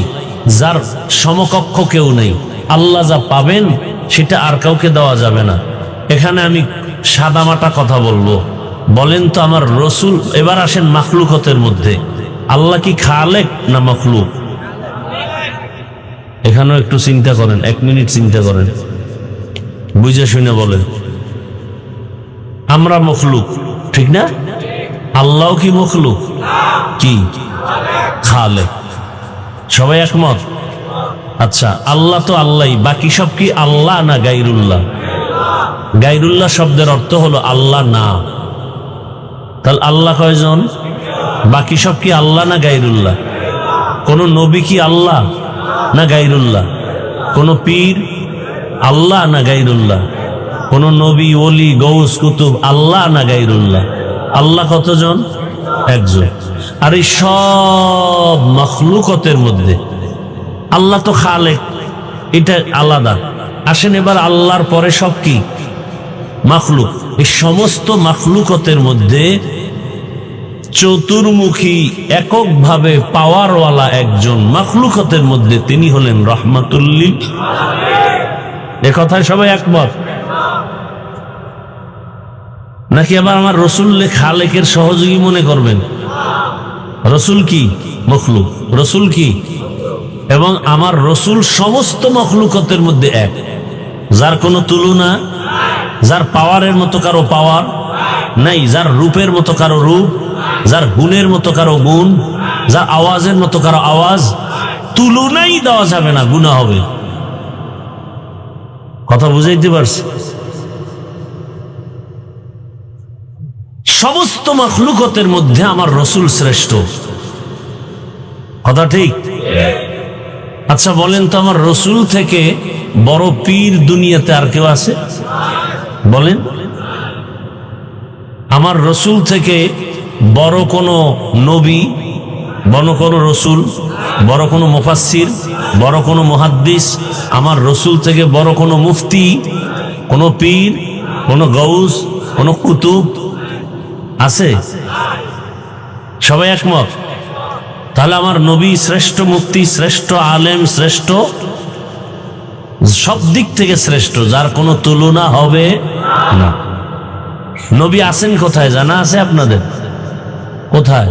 যার সমকক্ষ কেউ নেই। আল্লাহ যা পাবেন সেটা আর কাউকে দেওয়া যাবে না। এখানে আমি সাদামাটা কথা বলবো, বলেন তো আমার রসুল, এবার আসেন মাখলুকতের মধ্যে, আল্লাহ কি খালেক না মখলুক? এখানেও একটু চিন্তা করেন, 1 মিনিট চিন্তা করেন, বুঝে শুনে বলেন। আমরা মখলুক, ঠিক না? আল্লাহ কি মখলুক? কি? খালেক। সবাই একমত? আচ্ছা, আল্লাহ তো আল্লাহ, বাকি সব কি আল্লাহ না গায়রুল্লাহ? গায়রুল্লাহ শব্দের অর্থ হলো আল্লাহ না। তাহলে আল্লাহ কয়জন? বাকি সব কি আল্লাহ না গায়রুল্লাহ? কোন নবী কি আল্লাহ না গায়রুল্লাহ? কোন পীর আল্লাহ না গায়রুল্লাহ? কোন নবী, ওলি, গৌস, কুতুব আল্লাহ না গায়রুল্লাহ? আল্লাহ কতজন? একজন। আর এই সব মখলুকতের মধ্যে আল্লাহ তো খালেক, এটা আলাদা। আসেন এবার আল্লাহর পরে সব কি? মখলুক। এই সমস্ত মখলুকতের মধ্যে চতুর্মুখী এককভাবে পাওয়ারওয়ালা একজন মখলুকতের মধ্যে, তিনি হলেন রহমাতুল লিল। এ কথায় সবাই একমত নাকি? আবার আমার রসুল খালেকের সহযোগী মনে করবেন? রসুল কি? মখলুক। রসুল কি? এবং আমার রসুল সমস্ত মখলুকতের মধ্যে এক, যার কোনো তুলনা, যার পাওয়ারের মতো কারো পাওয়ার নাই, যার রূপের মতো কারো রূপ, যার গুণের মতো কারো গুণ, যার আওয়াজের মতো কারো আওয়াজ। তুলনাই দেওয়া যাবে না, গুনাহ হবে। কথা বুঝাইতে পারছি? সমস্ত মখলুকতের মধ্যে আমার রসুল শ্রেষ্ঠ। কথা ঠিক? আচ্ছা বলেন তো, আমার রসুল থেকে বড় পীর দুনিয়াতে আর কেউ আছে? বলেন। আমার রসুল থেকে বড় কোনো নবী, বড় কোনো রসুল, বড় কোনো মুফাসসির, বড় কোনো মুহাদ্দিস, আমার রসুল থেকে বড় কোনো মুফতি, কোনো পীর, কোনো গৌস, কোনো কুতুব আছে? সবাই একমত? তাহলে আমার নবী শ্রেষ্ঠ, মুফতি শ্রেষ্ঠ, আলেম শ্রেষ্ঠ, সব দিক থেকে শ্রেষ্ঠ, যার কোনো তুলনা হবে না। নবী আছেন কোথায় জানা আছে আপনাদের? কোথায়?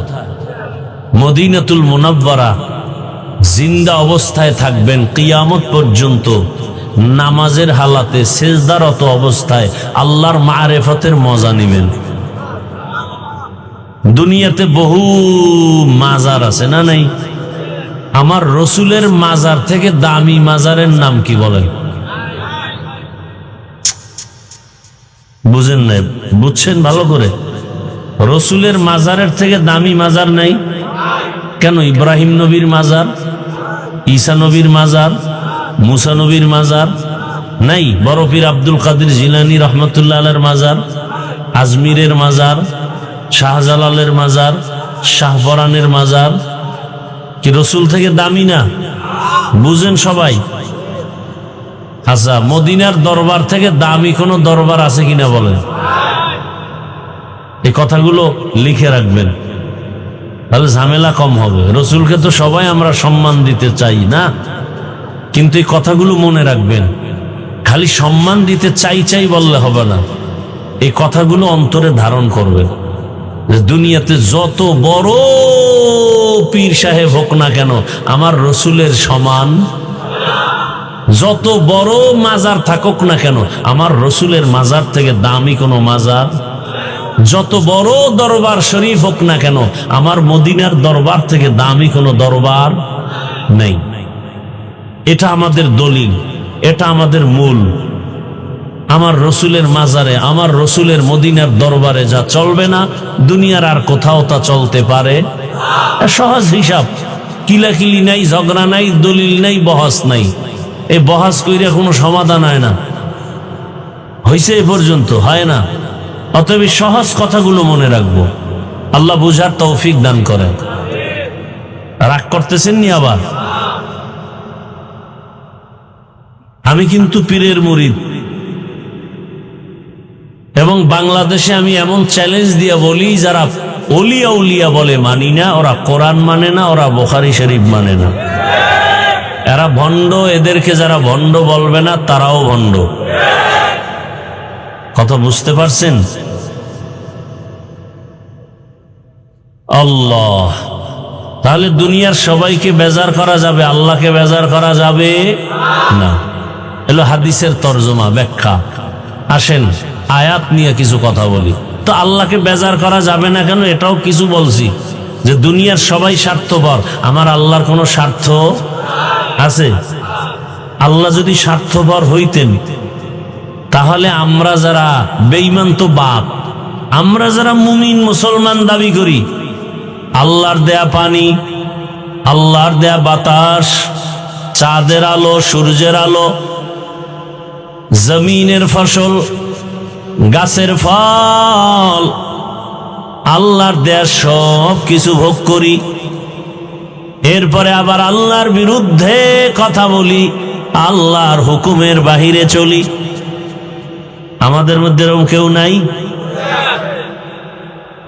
মদিনাতুল মুনাওয়ারা। জিন্দা অবস্থায় থাকবেন কিয়ামত পর্যন্ত, নামাজের হালাতে সেজদারত অবস্থায় আল্লাহর মারেফতের মজা নেবেন। দুনিয়াতে বহু মাজার আছে না নাই? আমার রসুলের মাজার থেকে দামি মাজারের নাম কি বলেন? বুঝেন নাই? বুঝছেন ভালো করে? রসুলের মাজারের থেকে দামি মাজার নাই। কেন? ইব্রাহিম নবীর মাজার, ঈসা নবীর মাজার, মুসা নবীর মাজার নাই? বড় পীর আব্দুল কাদের জিলানী রহমতুল্লাহ আলাইহির মাজার, আজমিরের মাজার, শাহজালালের মাজার, শাহপরানের মাজার কি রসুল থেকে দামি না? বুঝেন সবাই? আচ্ছা, মদিনার দরবার থেকে দামি কোন দরবার আছে কিনা বলেন? এই কথাগুলো লিখে রাখবেন, তাহলে ঝামেলা কম হবে। রসুলকে তো সবাই আমরা সম্মান দিতে চাই না, কিন্তু এই কথাগুলো মনে রাখবেন। খালি সম্মান দিতে চাই চাই বললে হবে না, এই কথাগুলো অন্তরে ধারণ করবেন। দুনিয়াতে যত বড় পীর সাহেব হোক না কেন, আমার রসুলের সমান। যত বড় মাজার থাকুক না কেন, আমার রসুলের মাজার থেকে দামি কোনো মাজার যত বড় দরবার শরীফ হোক না কেন, আমার মদিনার দরবার থেকে দামি কোনো দরবার নেই। এটা আমাদের দলিল, এটা আমাদের মূল। আমার রসুলের মাজারে, আমার রসুলের মদিনার দরবারে যা চলবে না, দুনিয়ার আর কোথাও তা চলতে পারে। সহজ হিসাব, কিলাকিলি নাই, ঝগড়া নাই, দলিল নাই, বহাস নাই। এই বহাস কইরা কোনো সমাধান হয় না, হয়েছে এ পর্যন্ত হয় না। অতএব সহজ কথাগুলো মনে রাখবো। আল্লাহ বুঝার তৌফিক দান করেন। রাগ করতেছেন নি আবার? আমি কিন্তু পীরের মুরিদ, এবং বাংলাদেশে আমি এমন চ্যালেঞ্জ দিয়ে বলি, যারা ওলিয়া উলিয়া বলে মানি না, ওরা কোরআন মানে না, ওরা বুখারী শরীফ মানে না, এরা ভণ্ড। এদেরকে যারা ভণ্ড বলবে না, তারাও ভণ্ড। কথা বুঝতে পারছেন? আল্লাহ, তাহলে দুনিয়ার সবাইকে বেজার করা যাবে, আল্লাহকে বেজার করা যাবে না। এলো হাদিসের তরজমা, ব্যাখ্যা। আসেন আয়াত নিয়ে কিছু কথা বলি। তো আল্লাহকে বেজার করা যাবে না কেন, এটাও কিছু বলছি যে দুনিয়ার সবাই স্বার্থপর, আমার আল্লাহর কোনো স্বার্থ আছে? আল্লাহ যদি স্বার্থপর হইতেন, তাহলে আমরা যারা বেঈমান তো বাপ, আমরা যারা মুমিন মুসলমান দাবি করি, আল্লাহর দেয়া পানি, আল্লাহর দেয়া বাতাস, চাঁদের আলো, সূর্যের আলো, জমিনের ফসল, গাছের ফল, আল্লাহর দেয়া সব কিছু ভোগ করি। এরপরে আবার আল্লাহর বিরুদ্ধে কথা বলি, আল্লাহর হুকুমের বাহিরে চলি। আমাদের মধ্যে এরকম কেউ নাই?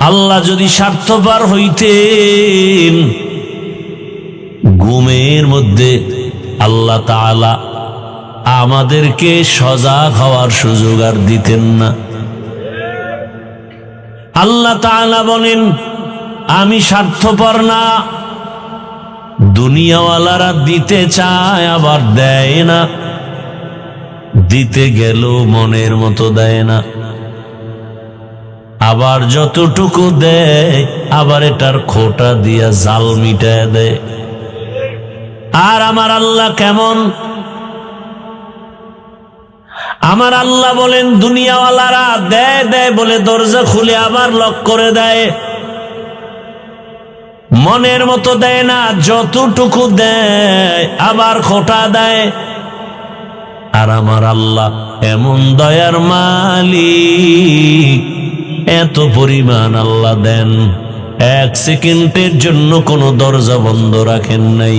আল্লাহ যদি স্বার্থপর হইতেন, ঘুমের মধ্যে আল্লাহ তাআলা আমাদেরকে সজাগ হওয়ার সুযোগ আর দিতেন না। আল্লাহ তাআলা বলেন, আমি স্বার্থপর না। দুনিয়াওয়ালারা দিতে চায়, আবার দেয় না। দিতে গেল মনের মতো দেয় না। আবার যতটুকু দেয়, আবার এটার খোটা দিয়া জাল মিটায় দেয়। আর আমার আল্লাহ কেমন? আমার আল্লাহ বলেন, দুনিয়াওয়ালারা দেয় দেয় বলে দরজা খুলে আবার লক করে দেয়, মনের মতো দেয় না। যতটুকু দেয় আবার খোটা দেয়। আর আমার আল্লাহ এমন দয়ার মালিক, এত পরিমাণ আল্লাহ দেন, এক সেকেন্ডের জন্য কোনো দরজা বন্ধ রাখেন নাই।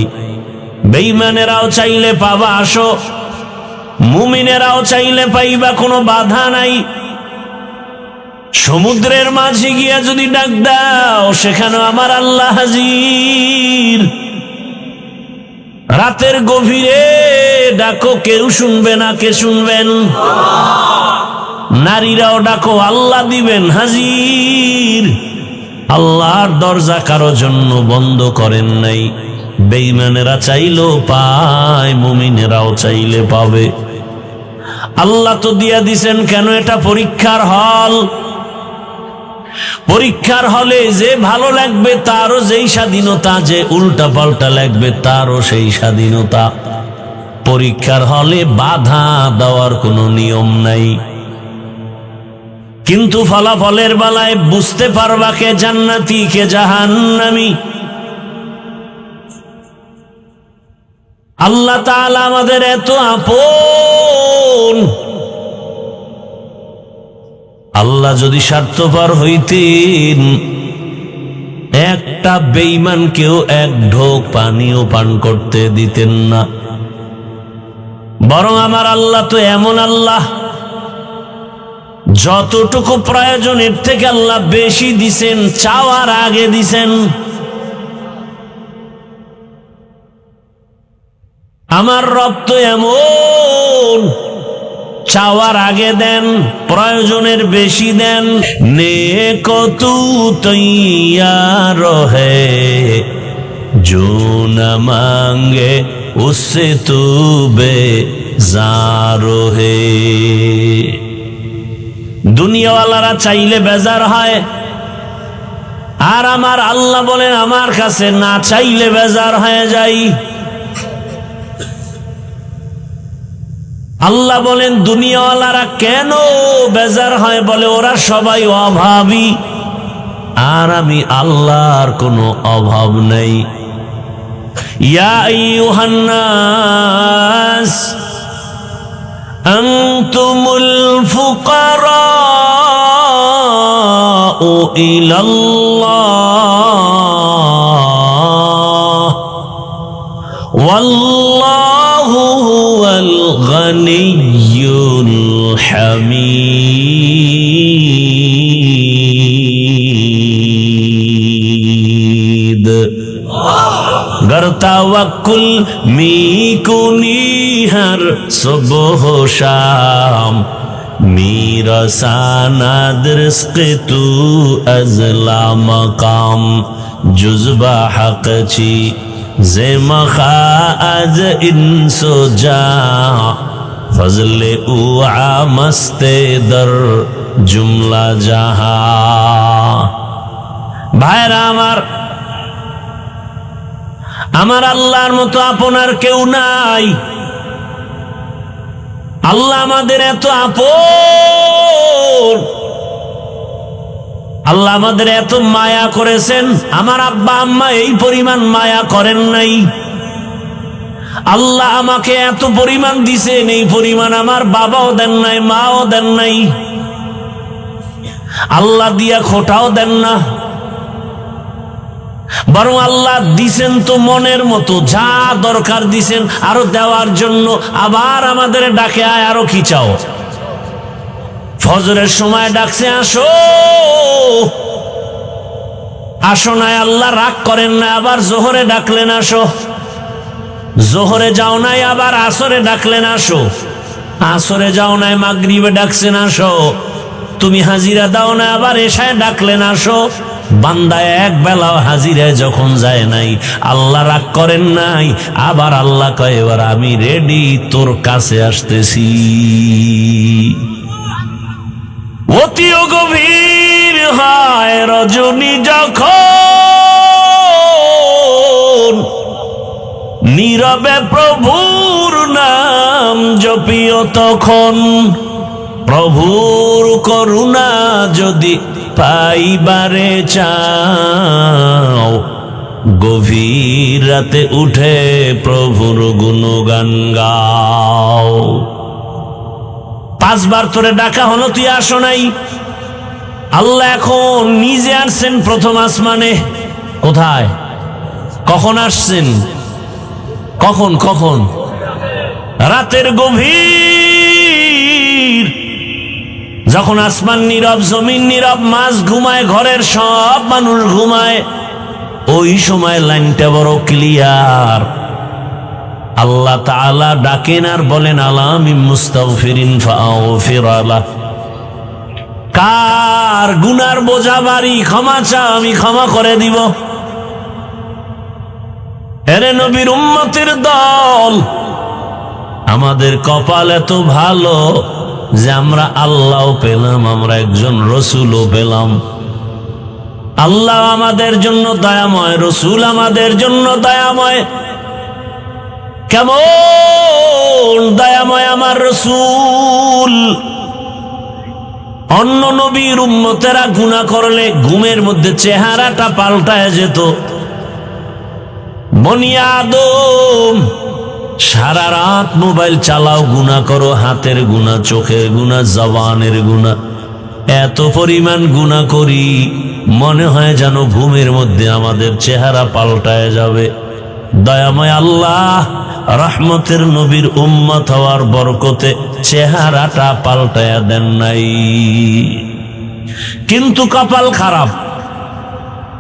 বেঈমানেরাও চাইলে পাবা, আসো। মুমিনেরাও চাইলে পাইবা, কোনো বাধা নাই। সমুদ্রের মাঝে গিয়া যদি ডাক দাও, সেখানে আমার আল্লাহ হাজির। রাতের গভীরে ডাকো, কেউ শুনবে না, কে শুনবেন? নারীরাও ডাকো, আল্লাহ দিবেন, হাজির। আল্লাহর দরজা কারো জন্য বন্ধ করেন নাই। বেঈমানেরা চাইলেও পায়, মুমিনেরাও চাইলে পাবে। আল্লাহ তো দিয়া দিছেন, কেন? এটা পরীক্ষার হল। পরীক্ষার হলে যে ভালো লাগবে তারও যেই স্বাধীনতা, যে উল্টা পাল্টা লাগবে তারও সেই স্বাধীনতা। পরীক্ষার হলে বাধা দেওয়ার কোনো নিয়ম নাই। কিন্তু ফলাফলের বেলায় বুঝতে পারবা কে জান্নাতি, কে জাহান্নামী। আল্লাহ তাআলা আমাদের এত আপন। আল্লাহ যদি স্বার্থপর হইতেন, একটা বেঈমানকেও এক ঢোক পানিও পান করতে দিতেন না। বরং আমার আল্লাহ তো এমন আল্লাহ, যতটুকু প্রয়োজনের থেকে আল্লাহ বেশি দিছেন, চাওয়ার আগে দিছেন। আমার রব তো এমন, চাওয়ার আগে দেন, প্রয়োজনের বেশি দেন। নেক তু তৈয়ার হে, जो न मांगे उससे तू बेजार है। দুনিয়াওয়ালারা চাইলে বেজার হয়, আর আমার আল্লাহ বলেন আমার কাছে না চাইলে বেজার হয়ে যাই। আল্লাহ বলেন দুনিয়াওয়ালারা কেন বেজার হয়, বলে ওরা সবাই অভাবী, আর আমি আল্লাহর কোনো অভাব নেই। ইয়া আইয়ুহান নাস আনতুমুল ফুকারাউ ইলাল্লাহ ওয়াল্লাহু হুয়াল গনিয়্যুল হামিদ। गर तवक्कुल मी कुनी हर सुबह शाम, मेरा सानद रिज़्क़ तू अज़ला मकाम, जुज़बा हक़ छी ज़े मखा अज़ इंसो जा, फज़ले उ आमस्ते दर जुमला जहा। भाईरा আমার আল্লাহর মতো আপনার কেউ নাই। আল্লাহ আমাদের এত আপন, আল্লাহ আমাদের এত মায়া করেছেন, আমার আব্বা আম্মা এই পরিমাণ মায়া করেন নাই। আল্লাহ আমাকে এত পরিমাণ দিছেন, এই পরিমাণ আমার বাবাও দেন নাই, মাও দেন নাই। আল্লাহ দিয়া খোটাও দেন না, বরং আল্লাহ দিছেন তো মনের মতো, যা দরকার দিছেন আরো দেওয়ার জন্য। আবার আমাদের ডাকে আয়, আরো কি চাও? ফজরের সময় ডাকছে আসো, আসো নাই, আল্লাহ রাগ করেন না। আবার জোহরে ডাকলেন আসো, জোহরে যাও নাই, আবার আসরে ডাকলেন আসো, আসরে যাও নাই, মাগরিবে ডাকছেন আসো। তুমি হাজিরা দাও না, আবার এশায় ডাকলেন আসো। বান্দা এক বেলাও হাজিরায় যখন যায় নাই, আল্লাহ রাগ করেন নাই। আবার আল্লাহ কয় এবার আমি রেডি, তোর কাছে আসতেছি। অতিও গভীর হয় রজনী যখন, নীরবে প্রভুর নাম জপিও তখন। প্রভুর করুণা যদি পাইবারে চাও, গভীর রাতে উঠে প্রভুর গুণগান গাও। 5 বার তোরে ডাকা হলো, তুই আসো নাই। আল্লাহ এখন নিজে আসছেন প্রথম আসমানে। কোথায়? কখন আসছেন? কখন কখন? রাতের গভীর, যখন আসমান নীরব, জমিন নীরব, মাছ ঘুমায়, ঘরের সব মানুষ ঘুমায়, ওই সময় লাইনটা বড় ক্লিয়ার। আল্লাহ তাআলা ডাকেন আর বলেন আলামি মুস্তাগফিরিন ফাগফির লাহ। কার গুনার বোঝা ভারী, ক্ষমা চা, আমি ক্ষমা করে দিব। এরে নবীর উম্মতের দল, আমাদের কপাল এত ভালো যে আমরা আল্লাহও পেলাম, আমরা একজন রসুলও পেলাম। আল্লাহ আমাদের জন্য দয়াময়, রসুল আমাদের জন্য দয়াময়। কেমন দয়াময় আমার রসুল! অন্য নবীর উম্মতেরা গুনাহ করলে ঘুমের মধ্যে চেহারাটা পাল্টায় যেত। বনি আদম, সারা রাত মোবাইল চালাও, গুনাহ করো, হাতের গুনাহ, চোখের গুনাহ, জবানের গুনাহ, এত পরিমাণ গুনাহ করি, মনে হয় যেন ঘুমের মধ্যে আমাদের চেহারা পাল্টায় যাবে। দয়াময় আল্লাহ রহমতের নবীর উম্মত হওয়ার বরকতে চেহারাটা পাল্টায়া দেন নাই। কিন্তু কপাল খারাপ।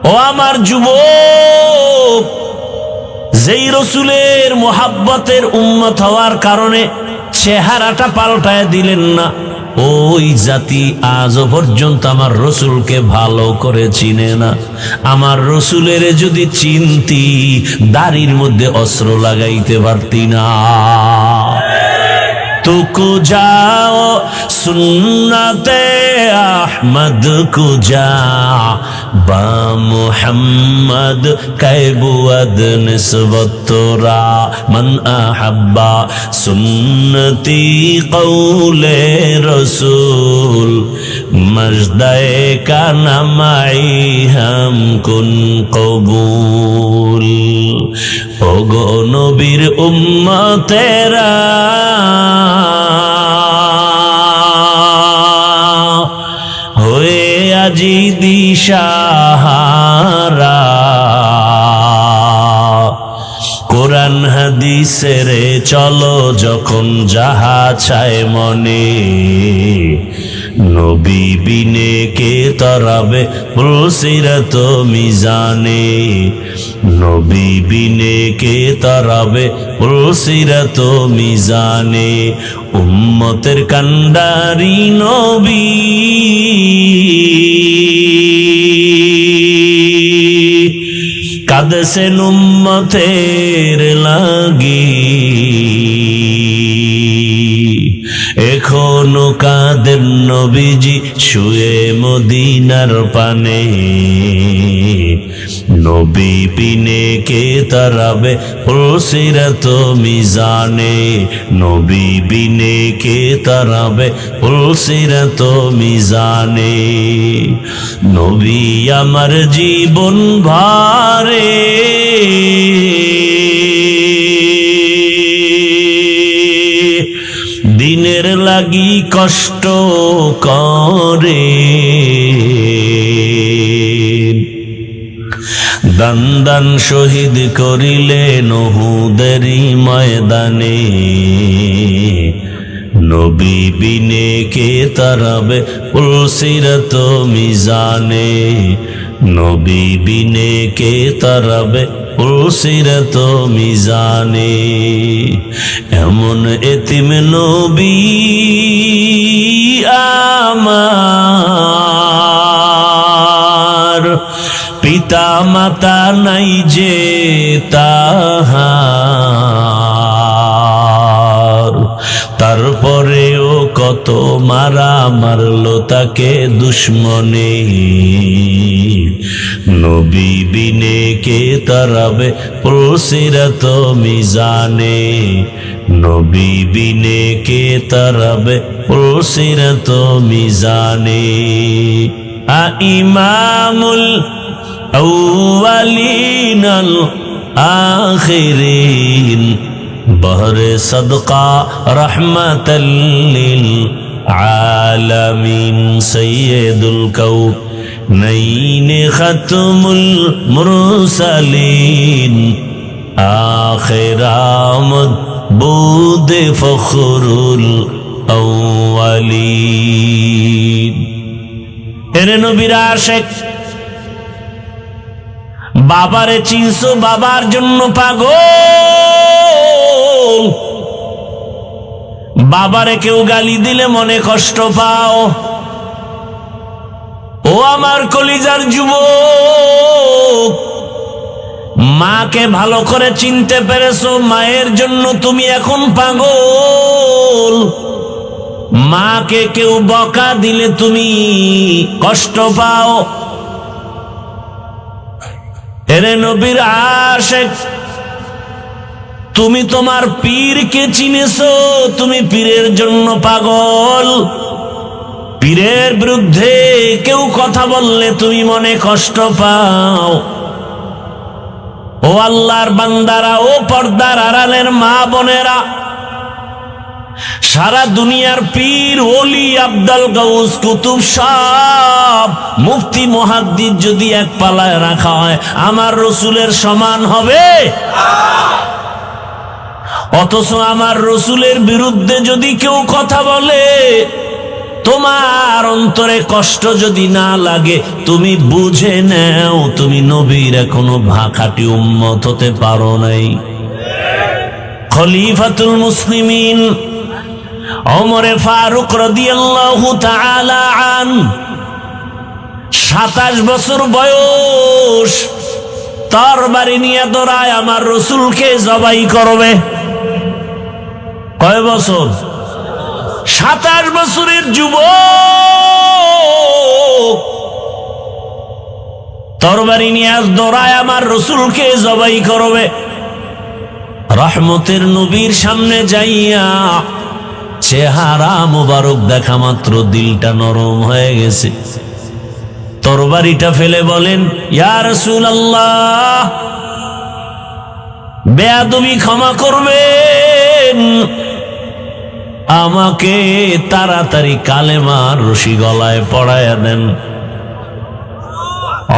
ও আমার যুবক, যেই রসুলের মোহাব্বতের উম্মত হওয়ার কারণে চেহারাটা পাল্টায় দিলেন না, ওই জাতি আজও পর্যন্ত আমার রসুলকে ভালো করে চিনে না। আমার রসুলের যদি চিনতি, দাড়ির মধ্যে অস্ত্র লাগাইতে পারতি না। কুজা সুন্নতে আহমদ কুজা বা মুহাম্মদ কাইবুয়াদ নিসবত তোরা মান আহাব্বা সুন্নতি কৌলে রসুল মজদায়ে কানা মাই হাম কুন কবুল। ওগো নবীর উম্মতেরা হয়ে আজি দিশাহারা, কোরআন হাদিসের চলো যখন যাহা চায় মনে, নবী বিনে কে তরাবে পুলসিরাত মিজানে, নবী বিনে কে তরাবে পুলসিরাত মিজানে। উম্মতের কান্ডারি নবী কাঁদছেন উম্মতের লাগি, এখনো কাঁদেন নবীজি শুয়ে মদিনার পানে, নবী বিনে কে তরাবে পুলসিরাত মিজানে, নবী বিনে কে তরাবে পুলসিরাত মিজানে। নবী আমার জীবন ভারে দিনের লাগি কষ্ট করে, দান দান শহীদ করিলেন উহুদেরই ময়দানে, নবী বিনে কে তরাবে পুলসিরাত মিজানে, নবী বিনে কে তরাবে পুলসিরাত মিজানে। এমন এতিম নবী আমার, পিতা মাতা নাই যে তাহার, তারপরেও কত মারা মারলো তাকে দুশ্মনে, নবী বিনে কে তরাবে পুলসিরাত মিজানে, নবী বিনে কে তরাবে পুলসিরাত মিজানে। ইমামুল আউয়ালিন আল আখিরিন বহরে সদকা রহমাতাল লিল আলামিন, সৈয়দুল কাউনাইন খাতমুল মুরসালিন আখির আমদ বুদে ফখরুল আউয়ালিন। এরে নবীর আশিক, বাবারে চিনছো, বাবার জন্য পাগল, বাবারে কেউ গালি দিলে মনে কষ্ট পাও। ও আমার কলিজার যুবক, মাকে ভালো করে চিনতে পেরেছো, মায়ের জন্য তুমি এখন পাগল। মাকে কেউ বকা দিলে তুমি কষ্ট পাও। এরে নবীর আশিক, তুমি তোমার পীরকে চিনেছো, তুমি পীরের জন্য পাগল। পীরের বিরুদ্ধে কেউ কথা বললে তুমি মনে কষ্ট পাও। ও আল্লাহর বান্দারা, ও পর্দার আড়ালের মা বোনেরা, সারা দুনিয়ার পীর ওলি আব্দুল গাউস কুতুব সব মুফতি মুহাদ্দিস যদি এক পালায় রাখা হয়, আমার রসুলের সমান হবে? অথচ আমার রসুলের বিরুদ্ধে যদি কেউ কথা বলে, তোমার অন্তরে কষ্ট যদি না লাগে, তুমি বুঝে নাও তুমি নবীর এখনো ভাখাটি উম্মত হতে পারো নাই। খলিফাতুল মুসলিমিন ওমরে ফারুক রাদিয়াল্লাহু তাআলা আন, 27 বছর বয়স, তরবারি নিয়ে দৌড়ায় আমার রসুলকে জবাই করবে। কয় বছর? 27 বছরের যুবক তরবারি নিয়ে দৌড়ায় আমার রসুলকে জবাই করবে। রহমতের নবীর সামনে যাইয়া চেহারা মোবারক দেখা মাত্র দিলটা নরম হয়ে গেছে। তরবারিটা ফেলে বলেন, ইয়া রাসূলুল্লাহ, বেয়াদবি ক্ষমা করবেন, আমাকে তাড়াতাড়ি কালেমার রশি গলায় পড়ায়া দেন।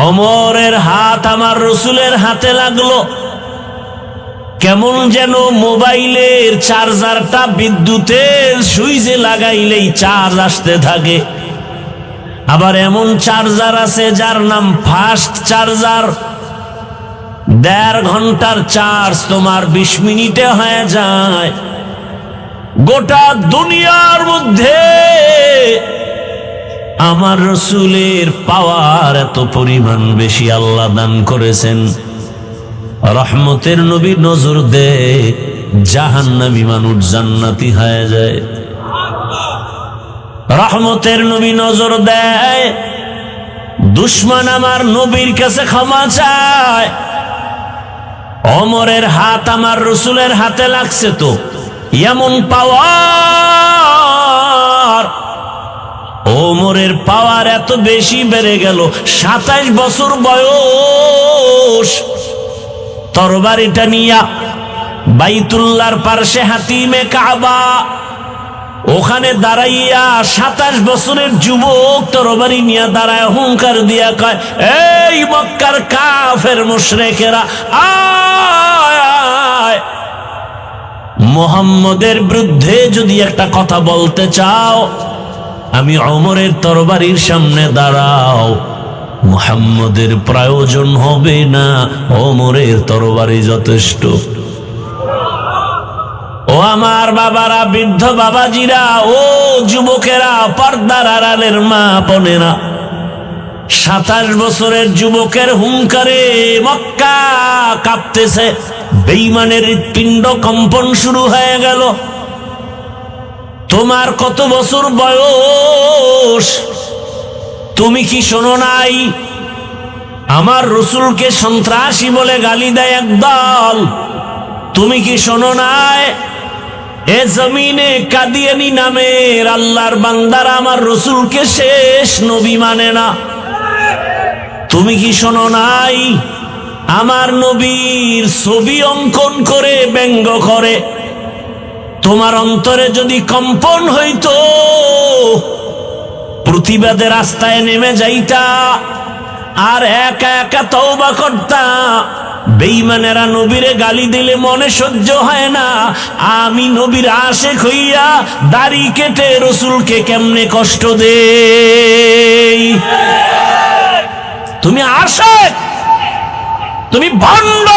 ওমরের হাত আমার রসুলের হাতে লাগলো। কেমন যেন মোবাইলের চার্জারটা বিদ্যুতের সুইচে লাগাইলেই চার্জ আসতে থাকে। আবার এমন চার্জার আছে যার নাম ফাস্ট চার্জার, 1.5 ঘন্টার চার্জ তোমার 20 মিনিটে হয়ে যায়। গোটা দুনিয়ার মধ্যে আমার রসুলের পাওয়ার এত পরিমাণ বেশি আল্লাহ দান করেছেন। রহমতের নবী নজর দেয়, জাহান্নামী মানুষ জান্নাতি হয়ে যায়। রহমতের নবী নজর দেয়, দুশ্মন আমার নবীর কাছে ক্ষমা চায়। ওমরের হাত আমার রসুলের হাতে লাগছে, তো এমন পাওয়ার, ওমরের পাওয়ার এত বেশি বেড়ে গেল। 27 বছর বয়স, তরবারিটা নিয়া বাইতুল্লাহর পার্শ্বে হাতিমে কাবা, ওখানে দাঁড়াইয়া 27 বছরের যুবক তরবারি নিয়া দাঁড়ায় হুঙ্কার দিয়া কয়, এই মক্কার কাফের মুশরিকেরা, আয়, মুহাম্মদের বিরুদ্ধে যদি একটা কথা বলতে চাও, আমি ওমরের তরবারির সামনে দাঁড়াও, মুহাম্মদের প্রয়োজন হবে না, ওমরের তরবারি যথেষ্ট। ও আমার বাবারা, বৃদ্ধ বাবাজিরা, ও যুবকেরা, পর্দার আড়ালের মা বোনেরা, 27 বছরের যুবকের হুঙ্কারে মক্কা কাঁপতেছে। বেঈমানের হৃৎপিণ্ড কম্পন শুরু হয়ে গেল। তোমার কত বছর বয়স? তুমি কি শোনো নাই? আমার রসুলকে সন্ত্রাসী বলে গালি দেয় একদল। তুমি কি শোনো নাই? এ জমিনে কাদিয়ানী নামের আল্লাহর বান্দারা আমার রসুলকে শেষ নবী মানে না। তুমি কি শোনো নাই? আমার নবীর ছবি অঙ্কন করে ব্যঙ্গ করে। তোমার অন্তরে যদি কম্পন হইতো, প্রতিবাদের রাস্তায় নেমে যাইতা, আর একা একা তওবা করতা। বেঈমানেরা নবীরে গালি দিলে মনে সহ্য হয় না, আমি নবীর আশিক হইয়া দাড়ি কেটে রসুলকে কেমনে কষ্ট দেই। তুমি আশিক, তুমি ভণ্ড,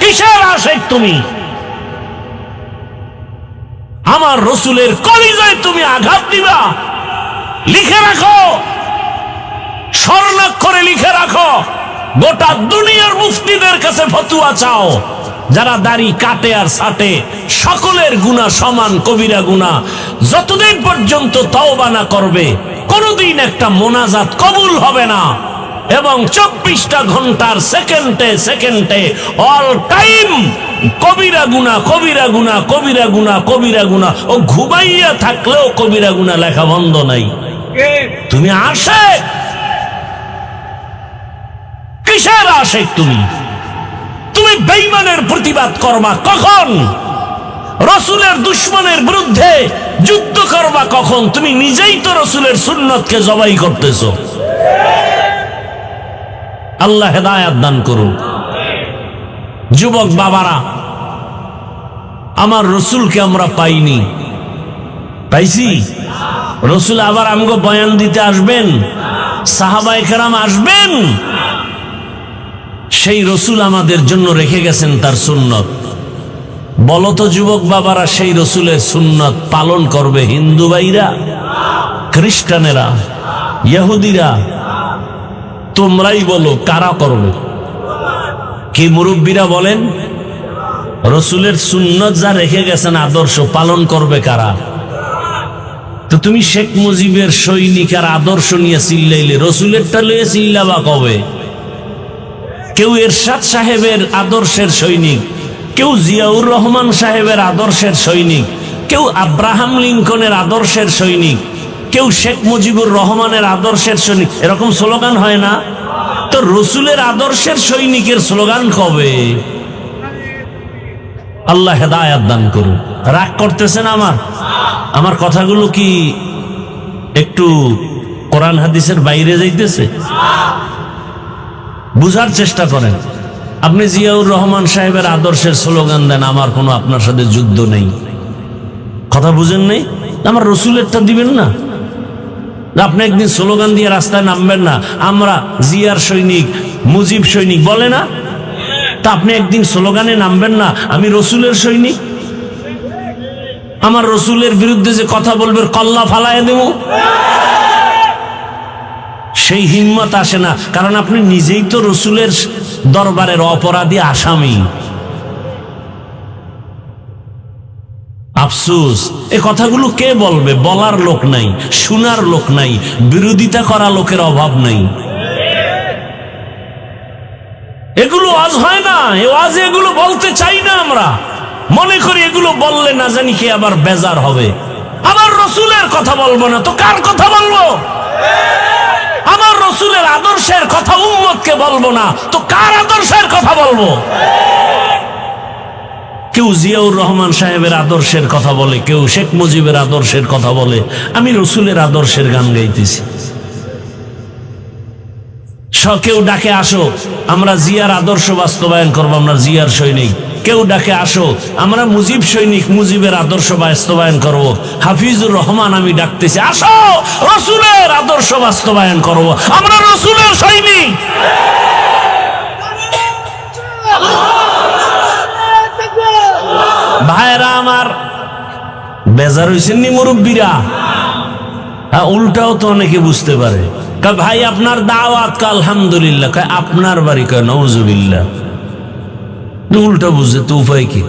কিসের আশিক তুমি? আমার রসুলের কলিজায় তুমি আঘাত দিবা? লিখে রাখো, স্বর্ণাক্ষরে লিখে রাখো, গোটা দুনিয়ার মুফতিদের কাছে ফতোয়া চাও, যারা দাড়ি কাটে আর ছাটে সকলের গুনাহ সমান, কবিরা গুনাহ। যতদিন পর্যন্ত তওবা না করবে, কোনদিন একটা মোনাজাত কবুল হবে না। এবং 24টা ঘন্টার সেকেন্ডে সেকেন্ডে অল টাইম কবিরা গুনাহ, কবিরা গুনাহ, কবিরা গুনাহ, কবিরা গুনাহ। ও ঘুমাইয়া থাকলেও কবিরা গুনাহ লেখা বন্ধ নাই। তুমি আশিক, কিসের আশিক তুমি? তুমি বেঈমানের প্রতিবাদ করবা কখন? রসুলের দুশ্মনের বিরুদ্ধে যুদ্ধ করবা কখন? তুমি নিজেই তো রসুলের সুন্নতকে জবাই করতেছো। আল্লাহ হেদায়েত দান করুন। যুবক বাবারা, আমার রসুলকে আমরা পাইনি, পাইছি? রসুল আবার আমগো বয়ান দিতে আসবেন, সাহাবায়ে কেরাম আসবেন। সেই রসুল আমাদের জন্য রেখে গেছেন তার সুন্নত। বলতো যুবক বাবারা, সেই রসুলের সুন্নত পালন করবে হিন্দু ভাইরা, খ্রিস্টানেরা, ইহুদিরা? তোমরাই বলো কারা করবে? কি মুরব্বীরা বলেন? রসুলের সুন্নত যা রেখে গেছেন আদর্শ পালন করবে কারা? তো তুমি শেখ মুজিবের সৈনিক আর আদর্শ নিয়ে চিল্লাইলে রসুলেরটা লইয়ে চিল্লাবা কবে? কেউ এরশাদ সাহেবের আদর্শের সৈনিক, কেউ জিয়াউর রহমান সাহেবের আদর্শের সৈনিক, কেউ আব্রাহাম লিঙ্কনের আদর্শের সৈনিক, কেউ শেখ মুজিবুর রহমানের আদর্শের সৈনিক, এরকম স্লোগান হয় না? তো রসুলের আদর্শের সৈনিকের স্লোগান কবে? আল্লাহ হেদায়াত দান করুন। রাগ করতেছেন আমার কথাগুলো কি একটু কোরআন হাদিসের বাইরে যাইতেছে? বুঝার চেষ্টা করেন। আপনি জিয়াউর রহমান সাহেবের আদর্শের স্লোগান দেন, আমার কোনো আপনার সাথে যুদ্ধ নেই। কথা বুঝেন নাই? আমার রসুলেরটা দিবেন না? আপনি একদিন স্লোগান দিয়ে রাস্তায় নামবেন না, আমরা জিয়ার সৈনিক, মুজিব সৈনিক বলে না? তা আপনি একদিন স্লোগানে নামবেন না, আমি রসুলের সৈনিক, আমার রসুলের বিরুদ্ধে যে কথা বলবে কল্লা ফালায় দেব? সেই হিম্মত আসে না, কারণ আপনি নিজেই তো রসুলের দরবারের অপরাধী আসামি। আফসোস, এই কথাগুলো কে বলবে? বলার লোক নাই, শোনার লোক নাই, বিরোধিতা করা লোকের অভাব নাই। এগুলো আজ হয় না, আজ এগুলো বলতে চাই না। আমরা মনে করি এগুলো বললে না জানি কে আবার বেজার হবে। আমার রসুলের কথা বলবো না তো কার কথা বলবো? আমার রসুলের আদর্শের কথা উম্মতকে বলবো না তো কার আদর্শের কথা বলবো? কেউ জিয়াউর রহমান সাহেবের আদর্শের কথা বলে, কেউ শেখ মুজিবের আদর্শের কথা বলে, আমি রসুলের আদর্শের গান গাইতেছি। কেউ ডাকে আসো আমরা জিয়ার আদর্শ বাস্তবায়ন করবো, আমরা জিয়ার সৈনিক। কেউ ডাকে আসো আমরা মুজিব সৈনিক, মুজিবের আদর্শ বাস্তবায়ন করব। হাফিজুর রহমান আমি ডাকতেছি, আসো রসুলের আদর্শ বাস্তবায়ন করব, আমরা রসুলের সৈনিক। ভাইরা আমার, বেজার হইছেন নি মুরব্বীরা? উল্টাও তো অনেকে বুঝতে পারে। ভাই আপনার দাওয়াত, আলহামদুলিল্লাহ। আপনার বাড়ি, কয় নওজুবিল্লাহ। উল্টা বুঝে তো উপায় কি?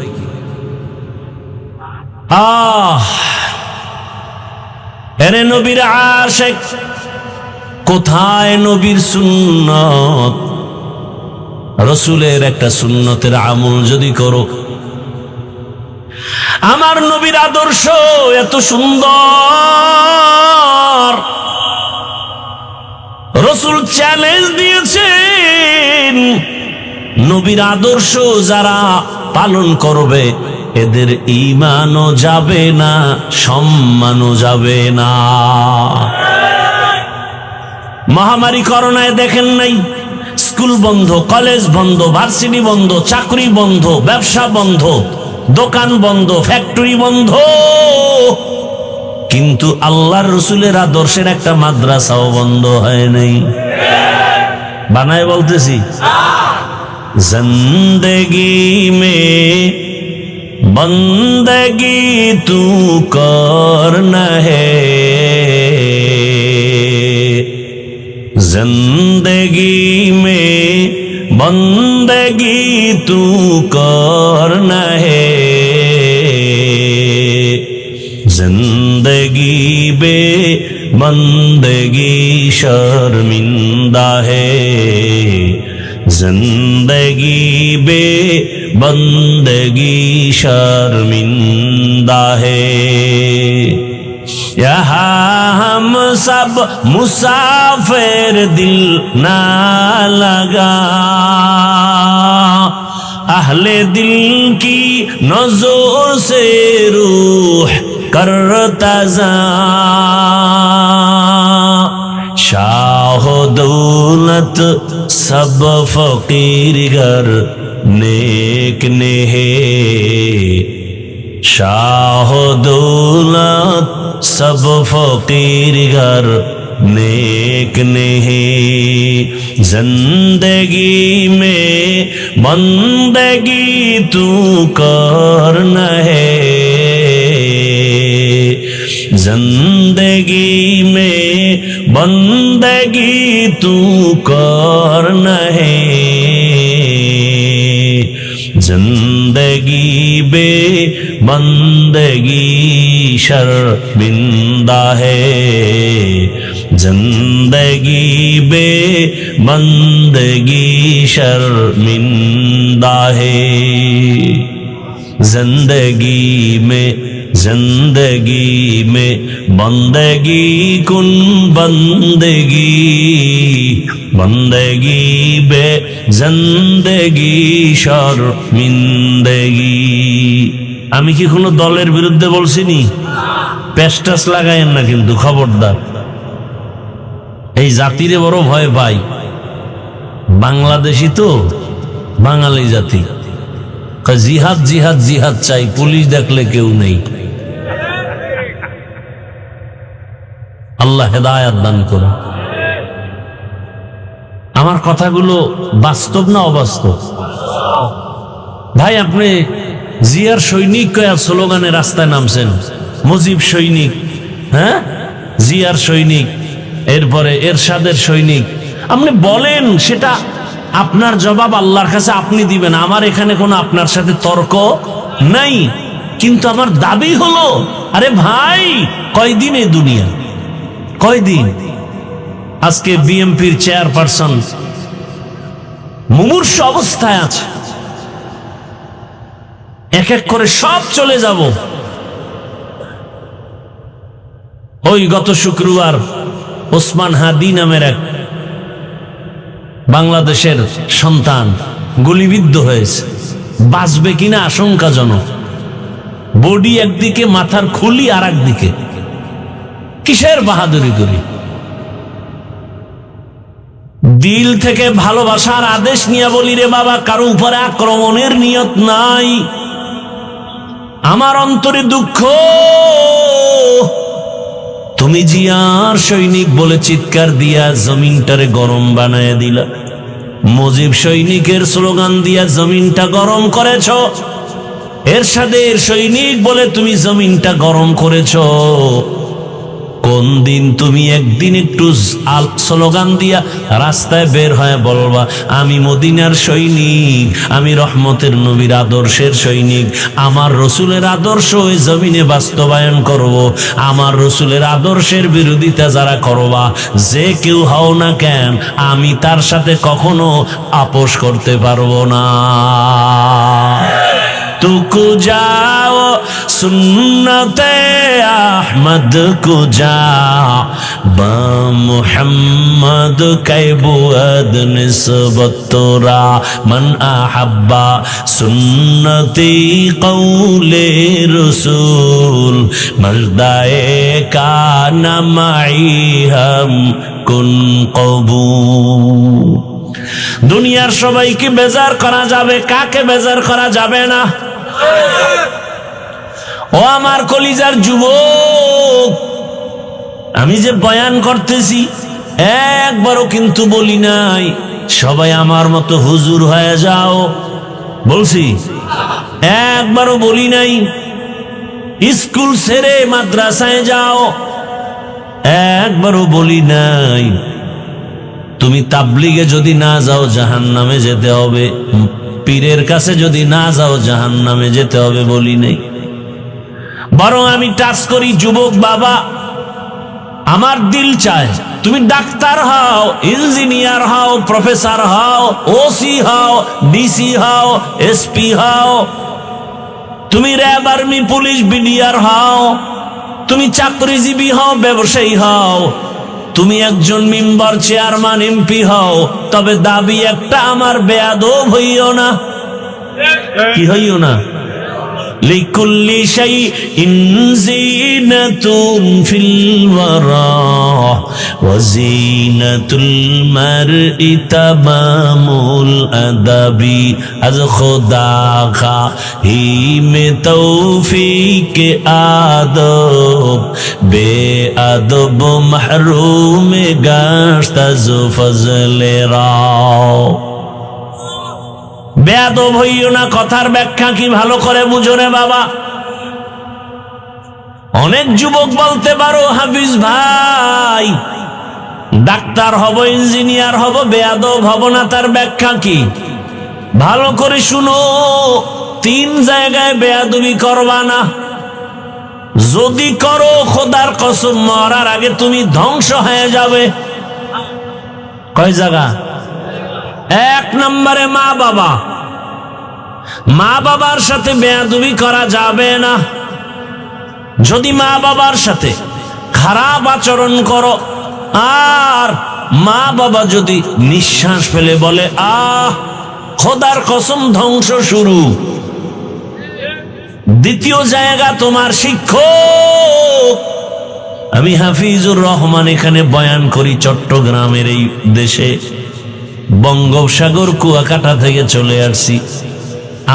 এরে নবীর আশিক, কোথায় নবীর সুন্নত? রসুলের একটা সুন্নতের আমল যদি করো, আমার নবীর আদর্শ এত সুন্দর, রসুল চ্যালেঞ্জ দিয়েছেন, নবীর আদর্শ যারা পালন করবে এদের ঈমানও যাবে না, সম্মানও যাবে না। মহামারী করোনায় দেখেন নাই? স্কুল বন্ধ, কলেজ বন্ধ, ভার্সিটি বন্ধ, চাকরি বন্ধ, ব্যবসা বন্ধ, দোকান বন্ধ, ফ্যাক্টরি বন্ধ, কিন্তু আল্লাহর রসুলের আদর্শের একটা মাদ্রাসাও বন্ধ হয় নাই। বানায় বলতেছি, জিন্দেগি মে বন্দগি তু করনা হে, জিন্দেগি মে বন্দগি তু করনা হে, जिंदगी बे बंदगी शर्मिंदा है, जिंदगी बे बंदगी शर्मिंदा है। यहाँ हम सब मुसाफिर, दिल ना लगा अहले दिल की नजर से रूह करता जा, शाह दौलत सब फकीर घर नेक ने है, शाह दौलत सब फकीर घर नेक ने है। जिंदगी में बंदगी तू करना है, जिंदगी में बंदगी तू करना है, जिंदगी बे बंदगी शर्मिंदा है, जिंदगी बे बंदगी शर्मिंदा है। जिंदगी में बंदगी कुन बंदगी, बंदगी बे जिंदगी शर्मिंदगी। আমি কি কোনো দলের বিরুদ্ধে বলছি নি? পেস্টাস লাগায়েন না কিন্তু, খবরদার। এই জাতিরে বড় ভয় পাই, বাংলাদেশি তো, বাঙালি জাতি। জিহাদ জিহাদ জিহাদ চাই, পুলিশ দেখলে কেউ নেই। আল্লাহ হেদায়াত দান করুন। আমার কথাগুলো বাস্তব না অবাস্তব? ভাই, আপনি জিয়ার সৈনিক কয়া স্লোগানে রাস্তায় নামছেন, মুজিব সৈনিক, হ্যাঁ, জিয়ার সৈনিক, এরপরে এরশাদের সৈনিক। আপনি বলেন, সেটা আপনার জবাব আল্লাহর কাছে আপনি দিবেন। আমার এখানে কোনো আপনার সাথে তর্ক নাই। কিন্তু আমার দাবি হলো, আরে ভাই, কয়দিন এই দুনিয়া, কয়দিন? আজকে বিএমপির চেয়ারপারসন মুমূর্ষ অবস্থায় আছে, এক এক করে সব চলে যাব। ওই গত শুক্রবার ওসমান হাদি নামের এক বাংলাদেশের সন্তান গুলিবিদ্ধ হয়েছে, বাঁচবে কিনা আশঙ্কাজনক। বডি একদিকে, মাথার খুলি আর একদিকে। কিসের বাহাদুরি করি? দিল থেকে ভালোবাসার আদেশ নিয়ে বলি, রে বাবা, কারো উপরে আক্রমণের নিয়ত নাই। আমার অন্তরে দুঃখ, তুমি জিয়ার সৈনিক বলে চিৎকার দিয়া জমিনটারে গরম বানায় দিলা। মুজিব সৈনিকের স্লোগান দিয়া জমিনটা গরম করেছ। এরশাদের সৈনিক বলে তুমি জমিনটা গরম করেছ। কোন দিন তুমি একদিন একটু স্লোগান দিয়া রাস্তায় বের হয়ে বলবা, আমি মদিনার সৈনিক, আমি রহমতের নবীর আদর্শের সৈনিক, আমার রসুলের আদর্শ ওই জমিনে বাস্তবায়ন করব। আমার রসুলের আদর্শের বিরোধিতা যারা করবা, যে কেউ হও না কেন, আমি তার সাথে কখনো আপোষ করতে পারবো না। तुको जाओ सुन्नते अहमद को जा बा मुहम्मद कैबुअद निस्बत तोरा मन अहब्बा सुन्नती कौले रसूल मर्दाए का नमाई हम कुन कबूल। দুনিয়ার সবাইকে বেজার করা যাবে, কাকে বেজার করা যাবে না? ও আমার কলিজার যুবক, আমি যে বয়ান করতেছি একবারও কিন্তু বলি নাই সবাই আমার মতো হুজুর হয়ে যাও, বলছি? একবারও বলি নাই স্কুল ছেড়ে মাদ্রাসায় যাও, একবারও বলি নাই তুমি তাবলিগে যদি না যাও জাহান্নামে যেতে হবে, পীরের কাছে যদি না যাও জাহান্নামে যেতে হবে, বলি নাই। বরং আমি টাচ করি, যুবক বাবা, আমার দিল চায় তুমি ডাক্তার হও, ইঞ্জিনিয়ার হও, প্রফেসর হও, ওসি হও, ডিসি হও, এসপি হও, তুমি র্যাব, আর্মি, পুলিশ, বিডিআর হও, তুমি চাকরিজীবী হও, ব্যবসায়ী হও, তুমি একজন মেম্বার, চেয়ারম্যান, এমপি হও, তবে দাবি একটা, আমার বেয়াদব হইও না। কি হইও না? লিকুল্লি শাইইন যিনাতুন ফিল ওয়ারা ওয়া যিনাতুল মারই তামামুল আদাবি আজ খুদা খা হি মে তৌফিক আদব বে আদব মাহরুম গাশত আজ ফজলে রাও। বেয়াদব হইও না, কথার ব্যাখ্যা কি ভালো করে বুঝো রে বাবা। অনেক যুবক বলতে পারো, হাফিজ ভাই ডাক্তার হব, ইঞ্জিনিয়ার হব, বেয়াদব হব না, তার ব্যাখ্যা কি? ভালো করে শুনো, 3 জায়গায় বেয়াদবি করবা না। যদি করো খোদার কসম মরার আগে তুমি ধ্বংস হয়ে যাবে। কয় জায়গা? 1 নম্বরে মা বাবা। মা বাবার সাথে বেয়াদবি করা যাবে না। যদি মা বাবার সাথে খারাপ আচরণ করো, আর মা বাবা যদি নিঃশ্বাস ফেলে বলে আহ, খোদার কসম ধ্বংস শুরু। দ্বিতীয় জায়গা তোমার শিক্ষক। আমি হাফিজুর রহমান এখানে বয়ান করি চট্টগ্রামের এই দেশে, বঙ্গোপসাগর কুয়াকাটা থেকে চলে আসছি।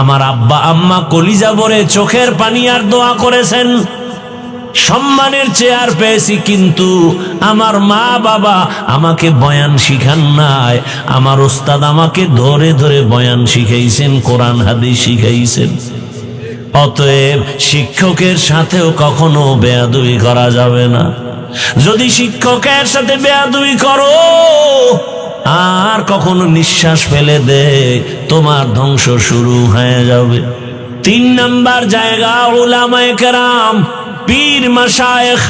আমার আব্বা আম্মা কলিজা ভরে চোখের পানি আর দোয়া করেছেন, সম্মানের চেয়ার পেয়েছি, কিন্তু আমার মা বাবা আমাকে বয়ান শিখান নাই। আমার ওস্তাদ আমাকে ধরে ধরে বয়ান শিখাইছেন, কোরআন হাদিস শিখাইছেন। অতএব শিক্ষকের সাথেও কখনো বেয়াদবি করা যাবে না। যদি শিক্ষকের সাথে বেয়াদবি করো আর কখনো নিঃশ্বাস ফেলে দে, তোমার ধ্বংস শুরু হয়ে যাবে। 3 নাম্বার জায়গা উলামায়ে কেরাম, পীর মাশায়েখ,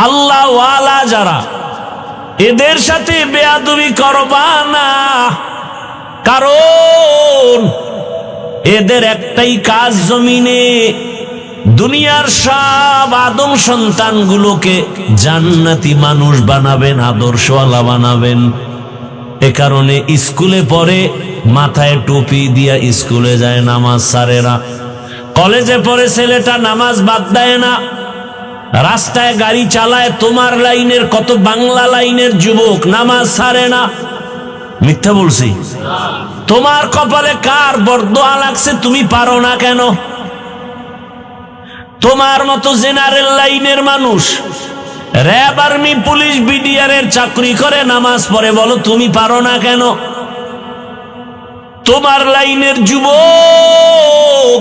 আল্লাহ ওয়ালা যারা, এদের সাথে বেয়াদবি করবা না। কারণ এদের একটাই কাজ, জমিনে দুনিয়ার সব আদম সন্তানগুলোকে জান্নাতি মানুষ বানাবেন, আদর্শওয়ালা বানাবেন। এ কারণে স্কুলে পড়ে, মাথায় টুপি দিয়া স্কুলে যায়, নামাজ ছাড়ে না। কলেজে পড়ে ছেলেটা, নামাজ বাদ দেয় না। রাস্তায় গাড়ি চালায়, তোমার লাইনের কত বাংলা লাইনের যুবক নামাজ ছাড়ে না। মিথ্যা বলছি? তোমার কপালে কার বরদোয়া লাগছে, তুমি পারো না কেন? তোমার মতো জেনারেল লাইনের মানুষ র্যাব, আর্মি, পুলিশ, বিডিআর এর চাকরি করে, নামাজ পড়ে, বলো তুমি পারো না কেন? তোমার লাইনের যুবক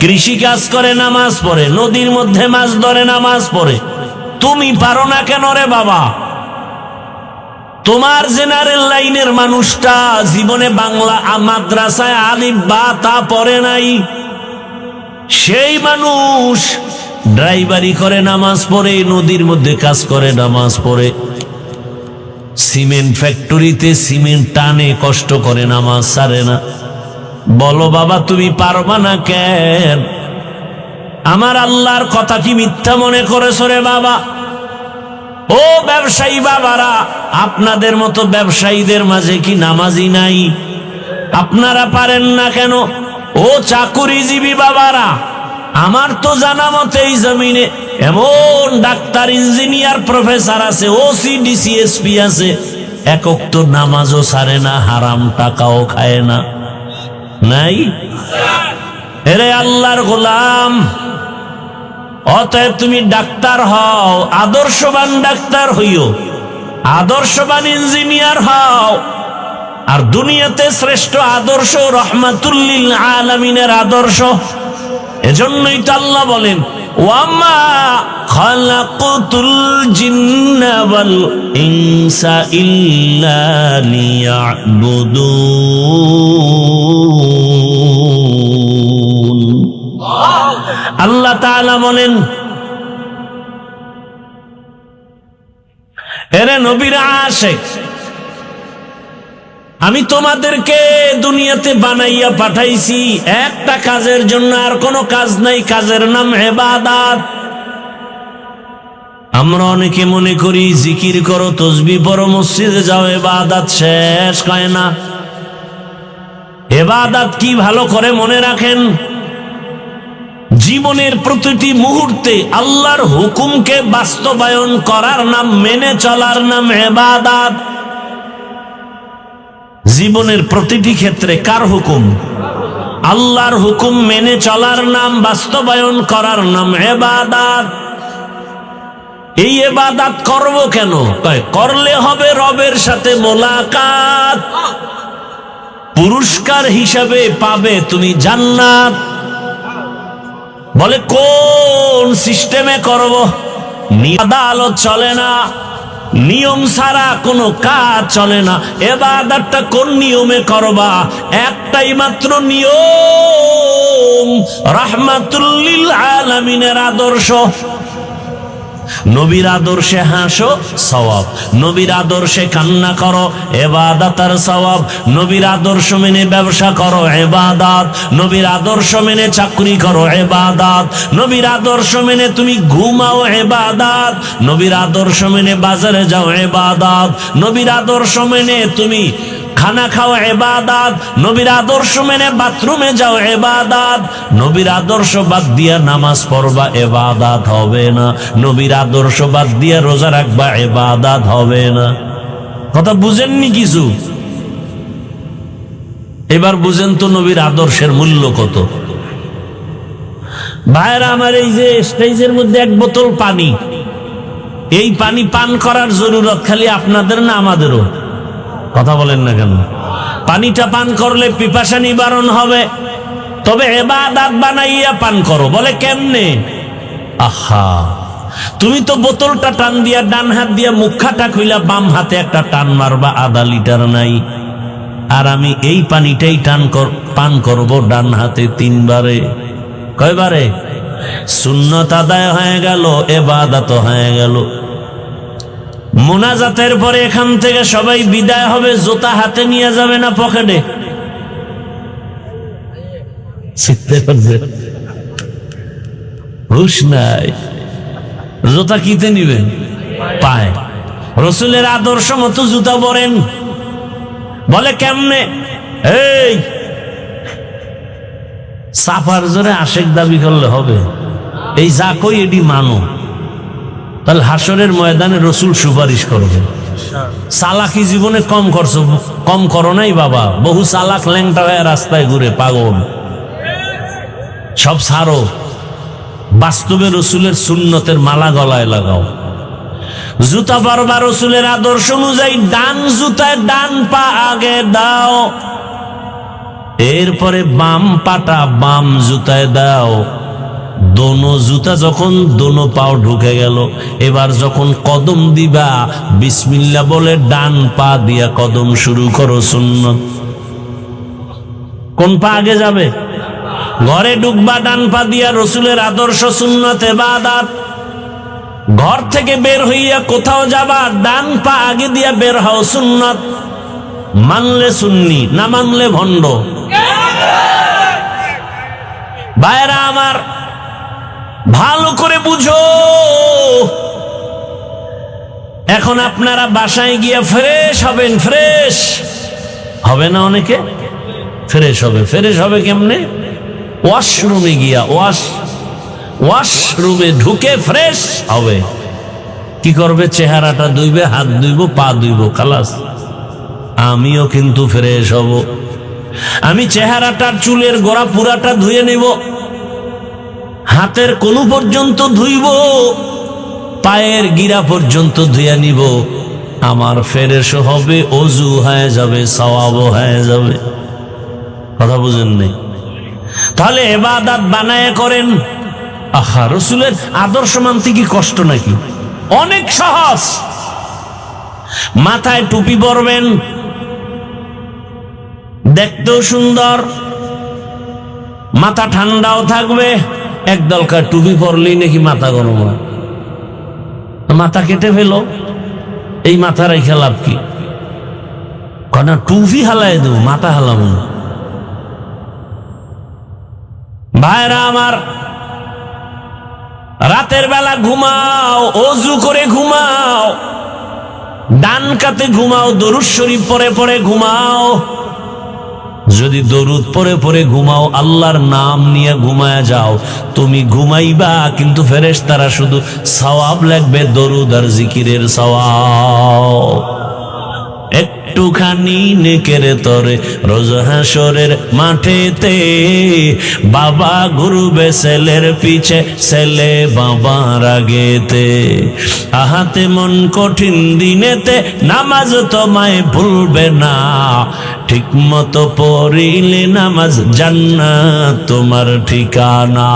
কৃষি কাজ করে, নামাজ পড়ে, নদীর মধ্যে মাছ ধরে, নামাজ পড়ে, তুমি পারো না কেন রে বাবা? তোমার জেনারেল লাইনের মানুষটা জীবনে বাংলা মাদ্রাসায় আলিফ বা তা পড়ে নাই, সেই মানুষ ড্রাইভারি করে, নামাজ পড়ে, নদীর মধ্যে কাজ করে, নামাজ পড়ে, সিমেন্ট ফ্যাক্টরিতে সিমেন্ট টানে, কষ্ট করে, নামাজ ছাড়ে না। বলো বাবা তুমি পারবা না কেন? আমার আল্লাহর কথা কি মিথ্যা মনে করেছো রে বাবা? ও ব্যবসায়ী বাবারা, আপনাদের মতো ব্যবসায়ীদের মাঝে কি নামাজি নাই? আপনারা পারেন না কেন? ও চাকুরিজীবী বাবারা, আমার তো জানা মতে এই জমিনে এমন ডাক্তার, ইঞ্জিনিয়ার, প্রফেসর আছে, ওসি, ডিসি, এসপি আছে, এক ওয়াক্ত নামাজও ছাড়ে না, হারাম টাকাও খায় না। নাই? এরে আল্লাহর গোলাম, অতএব তুমি ডাক্তার হও, আদর্শবান ডাক্তার হইও, আদর্শবান ইঞ্জিনিয়ার হও। আর দুনিয়াতে শ্রেষ্ঠ আদর্শ রহমাতুল্লিল আলামিনের আদর্শ। এজন্যই তো আল্লাহ বলেন, ওয়ামা খালাকুতুল জিন্না ওয়াল ইনসা ইল্লা লিয়াবুদুন। আল্লাহ তাআলা বলেন, এরে নবীর আশিক, আমি তোমাদেরকে দুনিয়াতে বানাইয়া পাঠাইছি একটা কাজের জন্য, আর কোনো কাজ নাই, কাজের নাম ইবাদত। আমরা অনেকে মনে করি জিকির করো, তাসবিহ পড়ো, মসজিদে যাও, ইবাদত শেষ হয় না। ইবাদত কি ভালো করে মনে রাখেন, জীবনের প্রতিটি মুহূর্তে আল্লাহর হুকুমকে বাস্তবায়ন করার নাম, মেনে চলার নাম ইবাদত। জীবনের প্রতিটি ক্ষেত্রে কার হুকুম? আল্লাহর হুকুম মেনে চলার নাম, বাস্তবায়ন করার নাম ইবাদত। এই ইবাদত করব কেন? করলে হবে রবের সাথে মোলাকাত, পুরস্কার হিসাবে পাবে তুমি জান্নাত। বলে কোন সিস্টেমে করব? আদালত চলে না, নিয়ম ছাড়া কোনো কাজ চলে না। ইবাদতটা কোন নিয়মে করবা? একটাই মাত্র নিয়ম, রাহমাতুল লিল আলামিনের আদর্শ। নবীর আদর্শে হাসো, সওয়াব। নবীর আদর্শে কান্না করো, ইবাদত আর সওয়াব। নবীর আদর্শ মেনে ব্যবসা করো, ইবাদত। নবীর আদর্শ মেনে চাকরি করো, ইবাদত। নবীর আদর্শ মেনে তুমি ঘুমাও, ইবাদত। নবীর আদর্শ মেনে বাজারে যাও, ইবাদত। নবীর আদর্শ মেনে তুমি খানা খাও, ইবাদত। নবীর আদর্শ মেনে বাথরুমে যাও, ইবাদত। নবীর আদর্শ বাদ দিয়া নামাজ পড়বা, ইবাদত হবে না। নবীর আদর্শ বাদ দিয়া রোজা রাখবা, ইবাদত হবে না। কথা বুঝেননি কিছু? এবার বুঝেন তো নবীর আদর্শের মূল্য কত। ভাইরা আমার, এই যে স্টেজের মধ্যে এক বোতল পানি, এই পানি পান করার জরুরত খালি আপনাদের না আমাদেরও? কথা বলেন না কেন? পানিটা পান করলে পিপাসা নিবারণ হবে, তবে ইবাদত বানাইয়া পান করো। বলে কেমনে? আহা, তুমি তো বোতলটা টান দিয়া ডান হাত দিয়া মুখাটা খুইলা বাম হাতে একটা টান মারবা, আধা লিটার নাই। আর আমি এই পানিটাই পান করব ডান হাতে 3 বারে। কয়বারে? সুন্নত আদায় হয়ে গেল, ইবাদত হয়ে গেল। মুনাজাতের পরে এখান থেকে সবাই বিদায় হবে, জুতা হাতে নিয়ে যাবে না পকেটে? হুশ নাই। জুতা কিতে নিবেন? পায়। রসুলের আদর্শ মতো জুতা পরেন। বলে কেমনে? এই সাফার জোরে আশেক দাবি করলে হবে? এই যা কই এটি মানো, তাহলে হাসরের ময়দানে রসুল সুপারিশ করবে। চালাকি জীবনে কম করো নাই বাবা। বহু চালাক ল্যাংটা হয়ে রাস্তায় ঘুরে, পাগল। সব ছাড়ো, বাস্তবে রসুলের সুন্নতের মালা গলায় লাগাও। জুতা পরবা রসুলের আদর্শ অনুযায়ী, ডান জুতায় ডান পা আগে দাও, এরপরে বাম পাটা বাম জুতায় দাও। দোনো জুতা যখন দোনো পাও ঢুকে গেল, এবার যখন কদম দিবা, বিসমিল্লাহ বলে ডান পা দিয়া কদম শুরু করো। সুন্নত। কোন পা আগে যাবে? ঘরে ঢুকবা ডান পা দিয়া, রসুলের আদর্শ, সুন্নত, ইবাদত। ঘর থেকে বের হইয়া কোথাও যাবা, ডান পা আগে দিয়া বের হও, সুন্নত। মানলে সুন্নি, না মানলে ভণ্ড। ভাইরা আমার, ভালো করে বুঝো। এখন আপনারা বাসায় গিয়া ফ্রেশ হবেন। ফ্রেশ হবে না? অনেকে ফ্রেশ হবে। ফ্রেশ হবে কেমনে? ওয়াশরুমে গিয়া, ওয়াশরুমে ঢুকে ফ্রেশ হবে। কি করবে? চেহারাটা ধুইবে, হাত ধুইব, পা ধুইব, খালাস। আমিও কিন্তু ফ্রেশ হব। আমি চেহারাটার চুলের গোড়া পুরাটা ধুয়ে নিব, হাতের কোন পর্যন্ত ধুইব, পায়ের গিরা পর্যন্ত ধুয়ে নিব। আমার ফ্রেশ হবে, ওযু হয়ে যাবে, সওয়াব হয়ে যাবে। কথা বুঝেন নাই? তাহলে ইবাদত বানায় করেন। আহা, রসুলের আদর্শ মানতে কি কষ্ট নাকি? অনেক সহজ। মাথায় টুপি পরবেন, দেখতেও সুন্দর, মাথা ঠান্ডাও থাকবে। এক দলকার টুপি পরলেই নাকি মাথা গরম হয়। মাথা কেটে ফেলো, এই মাথা রেখে লাভ কি? কেন টুপি হালাই দেব, মাথা হালাম না। ভাইরা আমার, রাতের বেলা ঘুমাও, ওযু করে ঘুমাও, ডান কাতে ঘুমাও, দরুদ শরীফ পড়ে পড়ে ঘুমাও। যদি দরুদ পড়ে পড়ে ঘুমাও, আল্লাহর নাম নিয়ে ঘুমায়া যাও, তুমি ঘুমাইবা, কিন্তু ফেরেশতারা শুধু সওয়াব লিখবে, দরুদ আর জিকিরের সওয়াব। একটুখানি নেকের তরে রোজ হাসরের মাঠেতে। বাবা ঘুরবে ছেলের পিছে, ছেলে বাবার আগেতে। আহাতে মন কঠিন দিনেতে নামাজ তোমায় ভুলবে না, ঠিক মতো পড়িলে নামাজ জান্নাত তোমার ঠিকানা।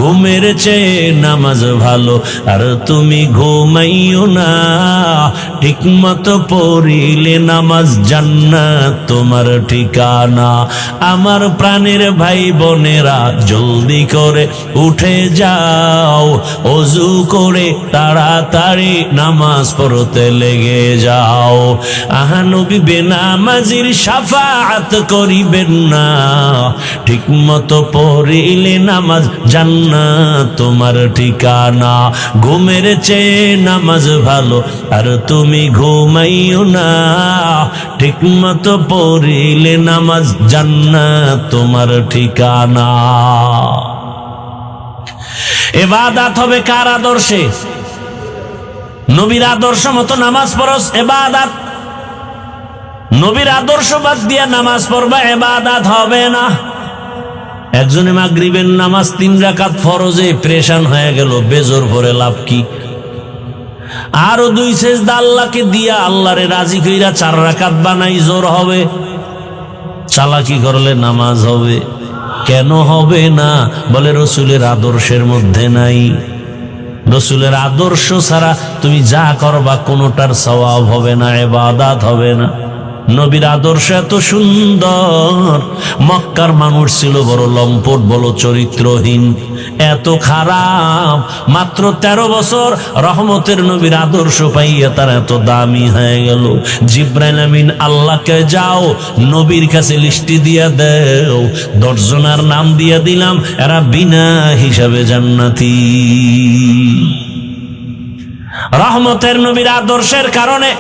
ঘুমের চেয়ে নামাজ ভালো আর তুমি ঘুমাইও না, ঠিক মতো পড়িলে নামাজ জান্নাত তোমার ঠিকানা। আমার প্রাণের ভাই বোনেরা জলদি করে উঠে যাও, ওযু করে তাড়াতাড়ি নামাজ পড়তে লেগে যাও। আহা নবী বেনামাজির শাফাআত করিবেন না, ঠিক মতো পড়িলে নামাজ জান্নাত তোমার ঠিকানা। ঘুমের চেয়ে নামাজ ভালো আর তুমি ঘুমাইও না, ঠিক মতো পড়িলে নামাজ জান্নাত তোমার ঠিকানা। ইবাদত হবে কার আদর্শে? নবীর আদর্শ মতো নামাজ পড়স ইবাদত। নবীর আদর্শ বাদ দিয়া নামাজ পড়বা ইবাদত হবে না। একজনে মাগরিবের নামাজ 3 রাকাত ফরজে পেরেশান হয়ে গেল, বেজোর ভরে লাভ কি? আরো 2 সেজদা আল্লাহকে দিয়া আল্লাহরে রাজি কইরা 4 রাকাত বানাই, জোর হবে? চালাকি করলে নামাজ হবে? কেন হবে না? বলে রসুলের আদর্শের মধ্যে নাই। রসুলের আদর্শ ছাড়া তুমি যা করবা কোনোটার সওয়াব হবে না, ইবাদত হবে না। নবীর আদর্শ এত সুন্দর, মক্কার মানুষ ছিল বড় লম্পট, বড় চরিত্রহীন, এত খারাপ। মাত্র 13 বছর রহমতের নবীর আদর্শ পাইয়া তারা এত দামি হয়ে গেল। জিবরাইল আমিন আল্লাহকে যাও নবীর কাছে লিস্টি দিয়া দেও, 10 জনের নাম দিয়া দিলাম, এরা বিনা হিসাবে জান্নাতি। রহমতের নবীর আদর্শের কারণে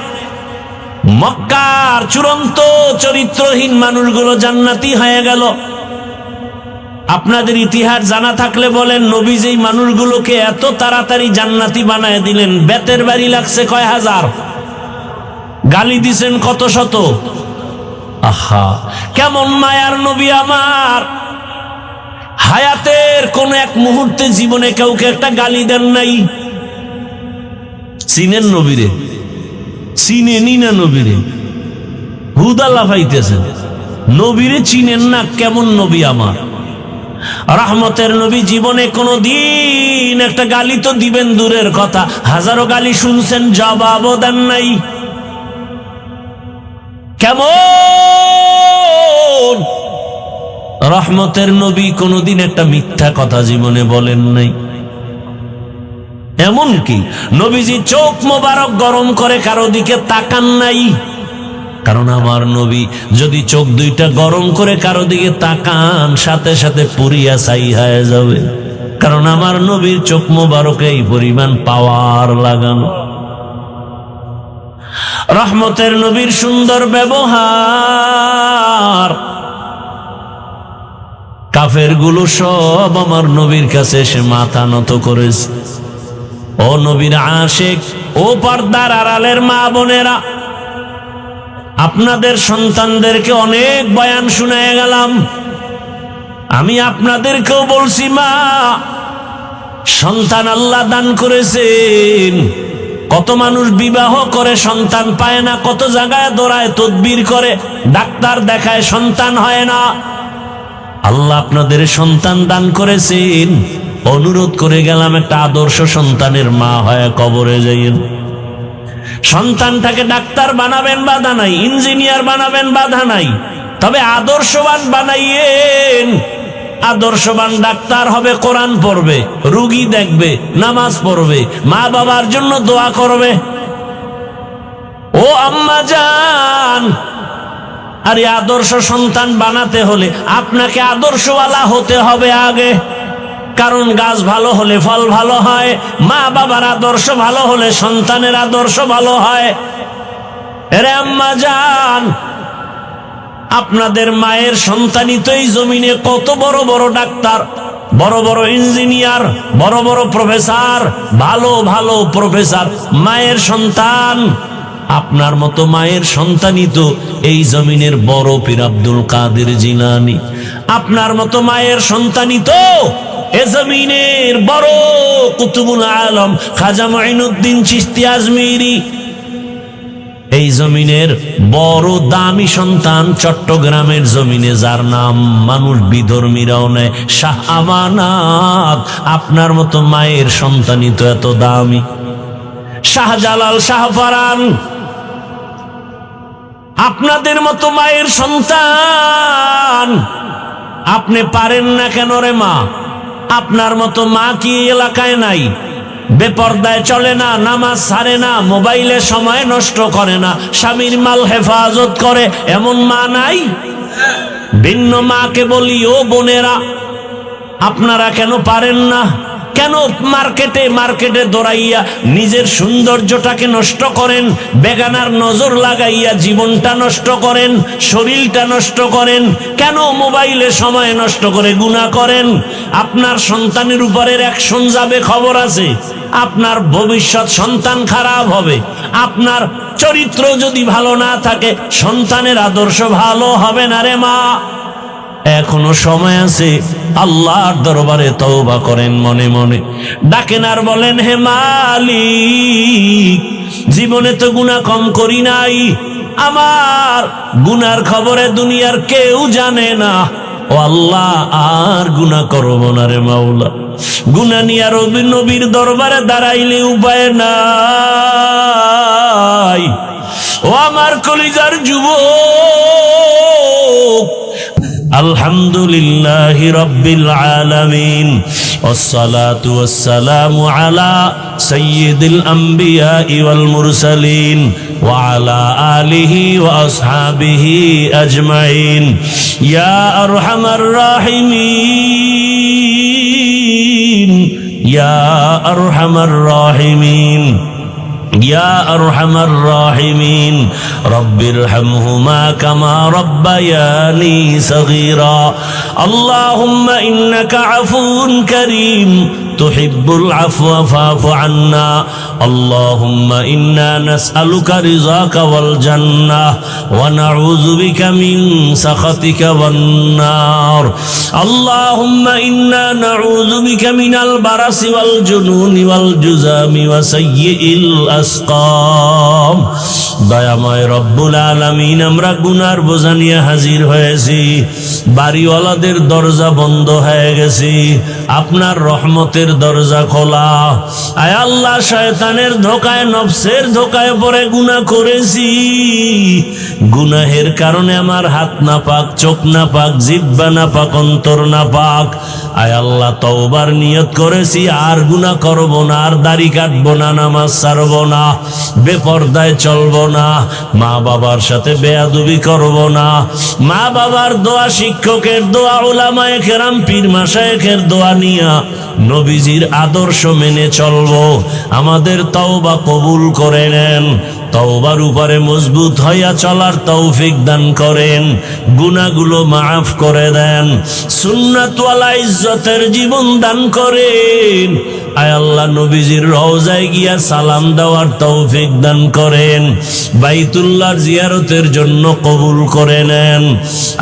মক্কার চূড়ান্ত চরিত্রহীন মানুষগুলো জান্নাতি হয়ে গেল। আপনাদের ইতিহাস জানা থাকলে বলেন, নবী যেই মানুষগুলোকে এত তাড়াতাড়ি জান্নাতি বানায় দিলেন, বেতের বাড়ি লাগছে কয় হাজার, গালি দিছেন কত শত। আহা, কেমন মায়ার নবী আমার! হায়াতের কোন এক মুহূর্তে জীবনে কাউকে একটা গালি দেন নাই। চিনেন নবীরে? চিনেনি না নবীরে? হুদা লাফাইতেছেন, নবীরে চিনেন না? কেমন নবী আমার! রহমতের নবী জীবনে কোনো দিন একটা গালি তো দিবেন দূরের কথা, হাজারো গালি শুনছেন, জবাবও দেন নাই। কেমন রহমতের নবী কোনোদিন একটা মিথ্যা কথা জীবনে বলেন নাই। এমনকি নবীজি চোখ মোবারক গরম করে কারো দিকে তাকান নাই, কারণ আমার নবী যদি চোখ 2টা গরম করে কারো দিকে তাকান, সাথে সাথে পুরিয়া ছাই হয়ে যাবে, কারণ আমার নবীর চোখ মোবারকে এই পরিমাণ পাওয়ার লাগানো। রহমতের নবীর সুন্দর ব্যবহার, কাফের গুলো সব আমার নবীর কাছে এসে মাথা নত করেছে। ও নবীর আশিক, ও পর্দার আড়ালের মা বোনেরা, আপনাদের সন্তানদেরকে অনেক বয়ান শুনায় গেলাম, আমি আপনাদেরকেও বলছি, মা, সন্তান আল্লাহ দান করেছেন। কত মানুষ বিবাহ করে সন্তান পায় না, কত জায়গায় দৌড়ায়, তদবির করে, ডাক্তার দেখায়, সন্তান হয় না। আল্লাহ আপনাদের সন্তান দান করেছেন, অনুরোধ করে গেলাম একটা আদর্শ সন্তানের মা হয়ে কবরে যাইয়েন। সন্তানটাকে ডাক্তার বানাবেন বাধা নাই, ইঞ্জিনিয়ার বানাবেন বাধা নাই, তবে আদর্শবান বানাইয়েন। আদর্শবান ডাক্তার হবে, কোরআন পড়বে, রোগী দেখবে, নামাজ পড়বে, মা বাবার জন্য দোয়া করবে। ও আম্মা জান, আর এই আদর্শ সন্তান বানাতে হলে আপনাকে আদর্শওয়ালা হতে হবে আগে, কারণ গাছ ভালো হলে ফল ভালো হয়, মা বাবার আদর্শ ভালো হলে সন্তানের আদর্শ ভালো হয়। এরে আম্মা জান, আপনাদের মায়ের সন্তানই তো এই জমিনে কত বড় বড় ডাক্তার, বড় বড় ইঞ্জিনিয়ার, বড় বড় প্রফেসর, ভালো ভালো প্রফেসর, মায়ের সন্তান। আপনার মতো মায়ের সন্তানই তো এই জমিনের বড় পীর আব্দুল কাদের জিলানী, আপনার মতো মায়ের সন্তানই তো এ জমিনের বড় কুতুবুল আলম খাজা মুঈনুদ্দিন চিশতি আজমিরি, এই জমিনের বড় দামি সন্তান চট্টগ্রামের জমিনে যার নাম মানুষ বিধর্মীরাও নেয়, শাহ আমানত। আপনার মতো মায়ের সন্তানই তো এত দামি। শাহজালাল, শাহ ফারান, আপনাদের মতো মায়ের সন্তান, আপনি পারেন না কেন রে মা? আপনার মতো মা কি এলাকায় নাই? বেপর্দায় চলে না, নামাজ ছাড়ে না, মোবাইলে সময় নষ্ট করে না, স্বামীর মাল হেফাজত করে, এমন মা নাই? ভিন্ন মাকে বলি, ও বোনেরা, আপনারা কেন পারেন না? কেন মার্কেটে দৌড়াইয়া নিজের সৌন্দর্যটাকে নষ্ট করেন? বেগানার নজর লাগাইয়া জীবনটা নষ্ট করেন, শরীরটা নষ্ট করেন? কেন মোবাইলে সময় নষ্ট করে গুনাহ করেন? আপনার সন্তানের উপরে অ্যাকশন যাবে, খবর আছে। আপনার ভবিষ্যৎ সন্তান খারাপ হবে। আপনার চরিত্র যদি ভালো না থাকে, সন্তানের আদর্শ ভালো হবে না রে মা। এখনো সময় আছে, আল্লাহর দরবারে তওবা করেন, মনে মনে ডাকেন আর বলেন, হে মালিক, জীবনে তো গুনাহ কম করি নাই, আমার গুনার খবরে দুনিয়ার কেউ জানে না। ও আল্লাহ, আর গুনাহ করব না রে মাওলা। গুনাহ নিয়ে নবীর দরবারে দাঁড়াইলে উপায় নাই। ও আমার কলিজার যুবক, আলহামদুলিল্লাহি রাব্বিল আলামিন, ওয়াসসালাতু ওয়াসসালামু আলা সাইয়্যিদিল আমবিয়া ওয়াল মুরসালিন ওয়া আলা আলিহি ওয়া আসহাবিহি আজমাইন। ইয়া আরহামার রাহিমিন, ইয়া আরহামার রাহিমিন, ইয়া আরহামার রাহিমিন, রব্বিরহামহুমা কামা রব্বায়ানি সগীরা। আল্লাহুম্মা ইন্নাকা আফুউন কারীম তুহিব্বুল আফওয়া ফা'ফু আন্না। আল্লাহুম্মা ইন্না নাসআলুকা রিযাকা ওয়াল জান্নাহ ওয়া নাউযু বিকা মিন সাখাতিকা ওয়ান নার। আল্লাহুম্মা ইন্না নাউযু বিকা মিনাল বারাসি ওয়াল জুনুনি ওয়াল জুযামি ওয়া সাইয়্যিল আসকাম। দয়াময় রব্বুল আলামিন, আমরা গুনার বোঝা নিয়ে হাজির হয়েছি, বাড়িওয়ালাদের দরজা বন্ধ হয়ে গেছি, আপনার রহমতের দরজা খোলা। আয় আল্লাহ, শয়তানের ধোকায়, নফসের ধোকায় পড়ে গুনাহ করেছি। গুনাহের কারণে আমার হাত না পাক, চোখ না পাক, জিহ্বা না পাক, অন্তর না পাক। আয় আল্লাহ, তওবার নিয়ত করেছি, আর গুনাহ করব না, আর দাড়ি কাটবো না, নামাজ ছাড়বো না, বেপর্দায় চলবো না, মা বাবার সাথে বেয়াদবি করব না, মা বাবার দোয়া, শিক্ষকের দোয়া, উলামায়ে কেরাম, পীর মাশায়েখের দোয়া নিয়া নবীজির আদর্শ মেনে চলবো। আমাদের তওবা কবুল করে নেন, তওবার উপরে মজবুত হইয়া চলার তৌফিক দান করেন, গুনাহগুলো মাফ করে দেন, সুন্নাতওয়ালা ইজ্জতের জীবন দান করেন। আয় আল্লাহ, নবীজির রওজায় গিয়া সালাম দেওয়ার তৌফিক দান করেন, বাইতুল্লাহর জিয়ারতের জন্য কবুল করে নেন।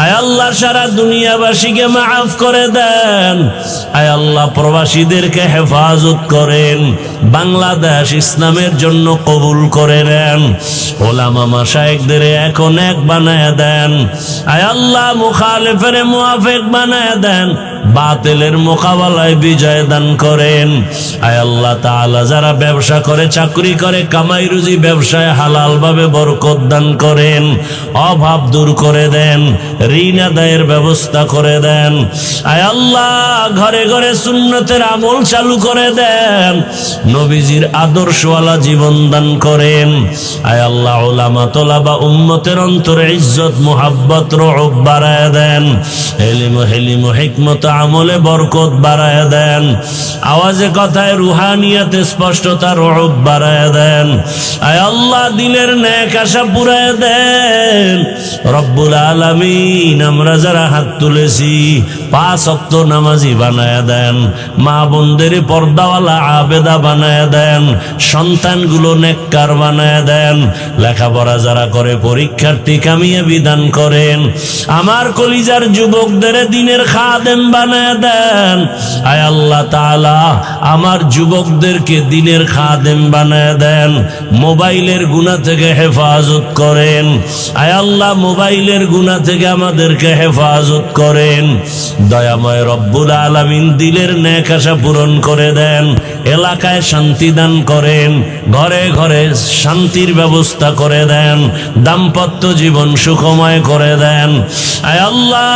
আয় আল্লাহ, সারা দুনিয়াবাসীকে মাফ করে দেন। আয় আল্লাহ, প্রবাসীদেরকে হেফাজত করেন, বাংলাদেশ ইসলামের জন্য কবুল করে নেন, ওলামা মাশায়েখদের এখন এক বানায় দেন। আয় আল্লাহ, মুখালিফের মুওয়াফিক বানায় দেন, বাতিলের মোকাবেলায় বিজয় দান করেন। আয় আল্লাহ তাআলা, যারা ব্যবসা করে, চাকরি করে, কামাই রুজি ব্যবসায় হালাল ভাবে বরকত দান করেন, অভাব দূর করে দেন, ঋণ আদায়ের ব্যবস্থা করে দেন। আয় আল্লাহ, ঘরে ঘরে সুন্নতের আমল চালু করে দেন, নবীজির আদর্শওয়ালা জীবন দান করেন। আয় আল্লাহ, উলামা তোলাবা উম্মতের অন্তরে ইজ্জত, মুহাব্বত, রুউব বাড়ায় দেন, ইলম, হিকমত, আমলে বরকত বাড়ায় দেন, আওয়াজে কথায় রুহানিয়াতে স্পষ্টতা রূহ বাড়ায় দেন। আয় আল্লাহ দিলের নেক আশা পুরায় দেন রব্বুল আলামিন। আমরা যারা হাত তুলেছি 5 ওয়াক্ত নামাজি বানায় দেন, মা বোনদের পর্দাওয়ালা আবেদা বানায় দেন, সন্তানগুলো নেককার বানায় দেন, লেখাপড়া যারা করে পরীক্ষার্থী কামিয়াবি দান করেন, আমার কলিজার যুবকদের দিনের খাদেম বানায় দেন। আয় আল্লাহ তাআলা আমার যুবকদেরকে দিনের খাদেম বানায় দেন, মোবাইলের গুনাহ থেকে হেফাজত করেন। আয় আল্লাহ মোবাইলের গুনাহ থেকে আমাদেরকে হেফাজত করেন। দয়াময় রব্বুল আলামিন দিলের নেক আশা পূরণ করে দেন, এলাকায় শান্তি দান করেন, ঘরে ঘরে শান্তির ব্যবস্থা করে দেন, দাম্পত্য জীবন সুখময় করে দেন। আয় আল্লাহ